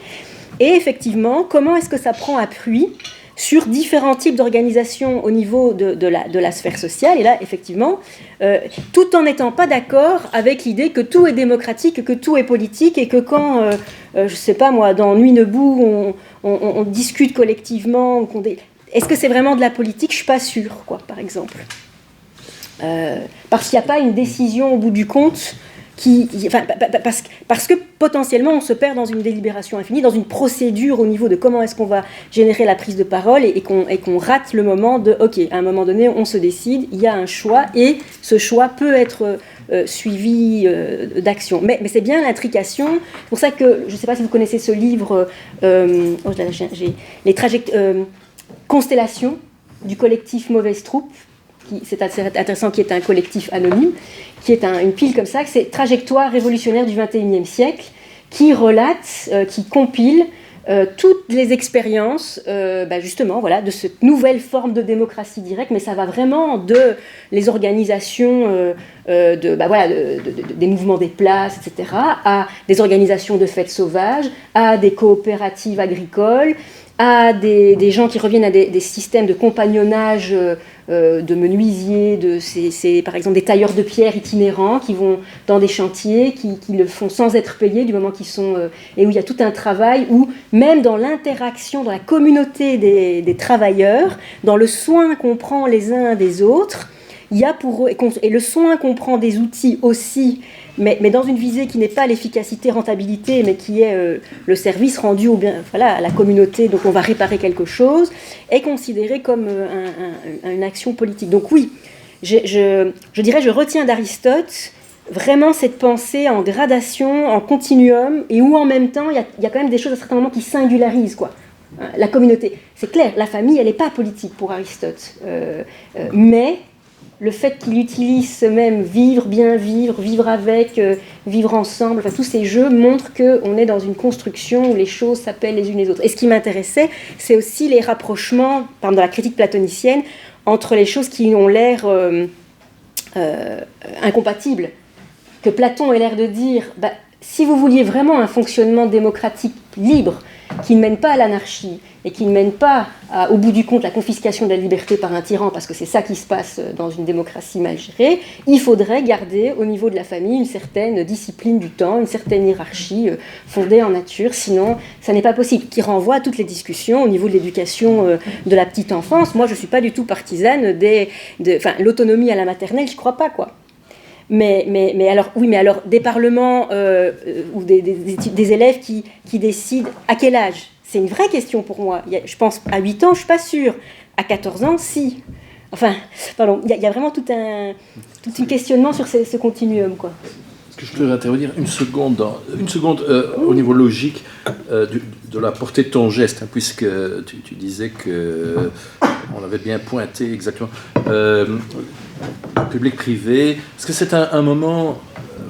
Et effectivement, comment est-ce que ça prend appui sur différents types d'organisations au niveau de la sphère sociale, et là, effectivement, tout en n'étant pas d'accord avec l'idée que tout est démocratique, que tout est politique, et que quand, je ne sais pas moi, dans Nuit debout, on discute collectivement, est-ce que c'est vraiment de la politique ? Je ne suis pas sûre, quoi, par exemple. Parce qu'il n'y a pas une décision au bout du compte parce que potentiellement on se perd dans une délibération infinie, dans une procédure au niveau de comment est-ce qu'on va générer la prise de parole et qu'on rate le moment de ok, à un moment donné on se décide, il y a un choix et ce choix peut être suivi d'action. Mais c'est bien l'intrication, c'est pour ça que je ne sais pas si vous connaissez ce livre Constellations du collectif Mauvaise Troupe, c'est assez intéressant, qui est un collectif anonyme, qui est une pile comme ça, c'est Trajectoire révolutionnaire du XXIe siècle, qui relate, qui compile toutes les expériences, justement, voilà, de cette nouvelle forme de démocratie directe, mais ça va vraiment de les organisations des mouvements des places, etc., à des organisations de fêtes sauvages, à des coopératives agricoles, à des gens qui reviennent à des systèmes de compagnonnage de menuisiers, c'est par exemple des tailleurs de pierre itinérants qui vont dans des chantiers, qui le font sans être payés du moment qu'ils sont... et où il y a tout un travail, où même dans l'interaction, dans la communauté des travailleurs, dans le soin qu'on prend les uns des autres, il y a pour eux, et le soin qu'on prend des outils aussi, mais dans une visée qui n'est pas l'efficacité, rentabilité, mais qui est le service rendu à la communauté, donc on va réparer quelque chose, est considéré comme une action politique. Donc oui, je dirais, je retiens d'Aristote vraiment cette pensée en gradation, en continuum, et où en même temps, il y a quand même des choses à certains moments qui singularisent, quoi. La communauté. C'est clair, la famille, elle n'est pas politique pour Aristote, mais... le fait qu'il utilise ce même vivre, bien vivre, vivre avec, vivre ensemble, enfin, tous ces jeux montrent qu'on est dans une construction où les choses s'appellent les unes les autres. Et ce qui m'intéressait, c'est aussi les rapprochements, par exemple dans la critique platonicienne, entre les choses qui ont l'air incompatibles. Que Platon ait l'air de dire, si vous vouliez vraiment un fonctionnement démocratique libre, qui ne mène pas à l'anarchie et qui ne mène pas au bout du compte la confiscation de la liberté par un tyran, parce que c'est ça qui se passe dans une démocratie mal gérée, il faudrait garder au niveau de la famille une certaine discipline du temps, une certaine hiérarchie fondée en nature, sinon ça n'est pas possible, qui renvoie à toutes les discussions au niveau de l'éducation de la petite enfance. Moi je ne suis pas du tout partisane l'autonomie à la maternelle, je ne crois pas, quoi. Mais alors des parlements ou des élèves qui décident à quel âge, c'est une vraie question pour moi. Je pense à 8 ans, je ne suis pas sûre. À 14 ans, si. Enfin, pardon, il y a vraiment tout un questionnement sur ce continuum, quoi. Est-ce que je peux intervenir une seconde au niveau logique de la portée de ton geste, hein, puisque tu disais qu'on avait bien pointé exactement public-privé. Est-ce que c'est un moment,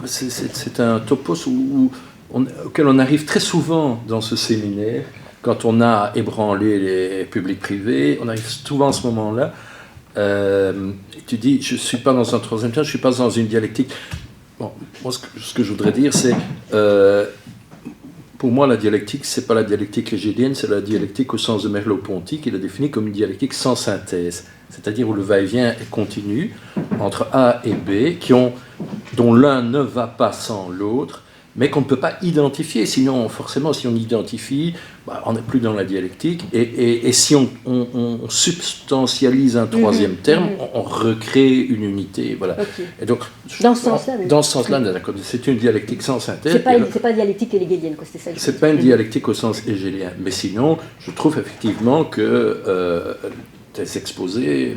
c'est un topos auquel on arrive très souvent dans ce séminaire, quand on a ébranlé les publics-privés, on arrive souvent à ce moment-là. Tu dis, je ne suis pas dans un troisième temps, je ne suis pas dans une dialectique. Bon, moi, ce que je voudrais dire, c'est, pour moi, la dialectique, ce n'est pas la dialectique hégélienne, c'est la dialectique au sens de Merleau-Ponty, qui l'a définie comme une dialectique sans synthèse, c'est-à-dire où le va-et-vient est continu entre A et B, dont l'un ne va pas sans l'autre, mais qu'on ne peut pas identifier, sinon, forcément, si on identifie, on n'est plus dans la dialectique, et si on substantialise un troisième terme, on recrée une unité, voilà. Okay. Et donc, dans ce sens-là, dans ce sens-là, d'accord, c'est une dialectique sans synthèse. C'est pas dialectique hégélienne, quoi, c'est ça. C'est pas une dialectique au sens hégélien, mais sinon, je trouve effectivement que tes exposés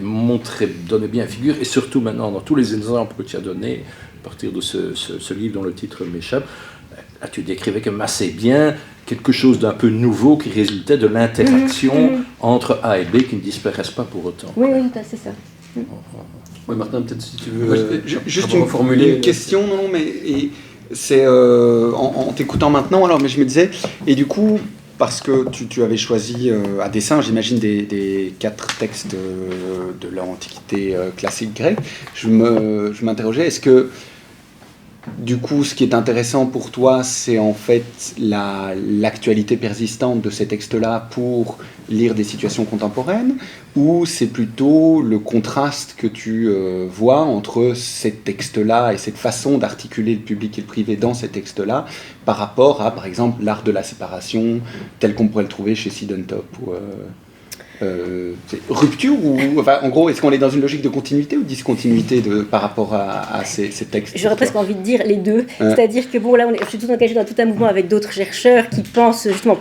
donnaient bien figure, et surtout maintenant, dans tous les exemples que tu as donnés, à partir de ce livre dont le titre m'échappe, là tu décrivais comme assez bien quelque chose d'un peu nouveau qui résultait de l'interaction entre A et B qui ne disparaissent pas pour autant. Oui, c'est ça. Oui, Martin, peut-être si tu veux juste une question, c'est en t'écoutant maintenant, alors, mais je me disais, et du coup, parce que tu avais choisi à dessein, j'imagine, des 4 textes de l'Antiquité classique grecque, je m'interrogeais, est-ce que, du coup, ce qui est intéressant pour toi, c'est en fait l'actualité persistante de ces textes-là pour lire des situations contemporaines, ou c'est plutôt le contraste que tu vois entre ces textes-là et cette façon d'articuler le public et le privé dans ces textes-là par rapport à, par exemple, l'art de la séparation tel qu'on pourrait le trouver chez Siddentop ou rupture ou enfin, en gros, est-ce qu'on est dans une logique de continuité ou discontinuité par rapport à ces textes? J'aurais presque envie de dire les deux. C'est-à-dire que bon, là, je suis tout engagée dans tout un mouvement avec d'autres chercheurs qui pensent justement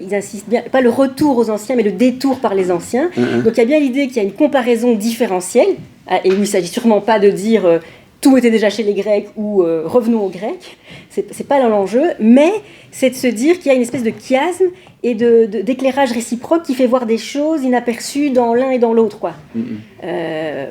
ils insistent bien, pas le retour aux anciens, mais le détour par les anciens. Donc il y a bien l'idée qu'il y a une comparaison différentielle, et où il ne s'agit sûrement pas de dire tout était déjà chez les Grecs ou revenons aux Grecs. C'est pas l'enjeu, mais c'est de se dire qu'il y a une espèce de chiasme et d'éclairage réciproque qui fait voir des choses inaperçues dans l'un et dans l'autre, quoi.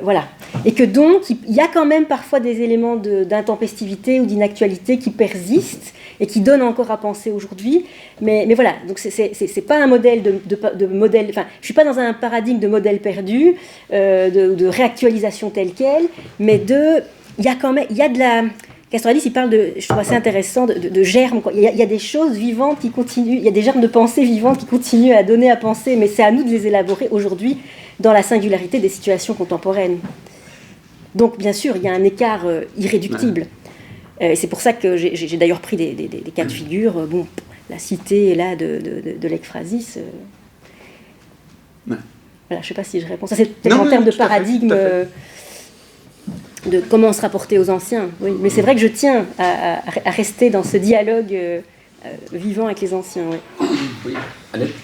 Voilà. Et que donc, il y a quand même parfois des éléments d'intempestivité ou d'inactualité qui persistent et qui donnent encore à penser aujourd'hui. Mais voilà, donc c'est pas un modèle de modèle... Enfin, je suis pas dans un paradigme de modèle perdu, de réactualisation telle quelle, mais il y a de la... Castoriadis, il parle je trouve assez intéressant, de germes, quoi. Il y a des choses vivantes qui continuent, il y a des germes de pensée vivantes qui continuent à donner à penser, mais c'est à nous de les élaborer aujourd'hui. dans la singularité des situations contemporaines. Donc, bien sûr, il y a un écart irréductible. C'est pour ça que j'ai d'ailleurs pris des cas de figure. Bon, la cité là de l'ekphrasis. Voilà, je ne sais pas si je réponds. Ça, c'est peut-être en termes de paradigme, de comment se rapporter aux anciens. Oui. Mais c'est vrai que je tiens à rester dans ce dialogue vivant avec les anciens. Oui. Oui, Annette.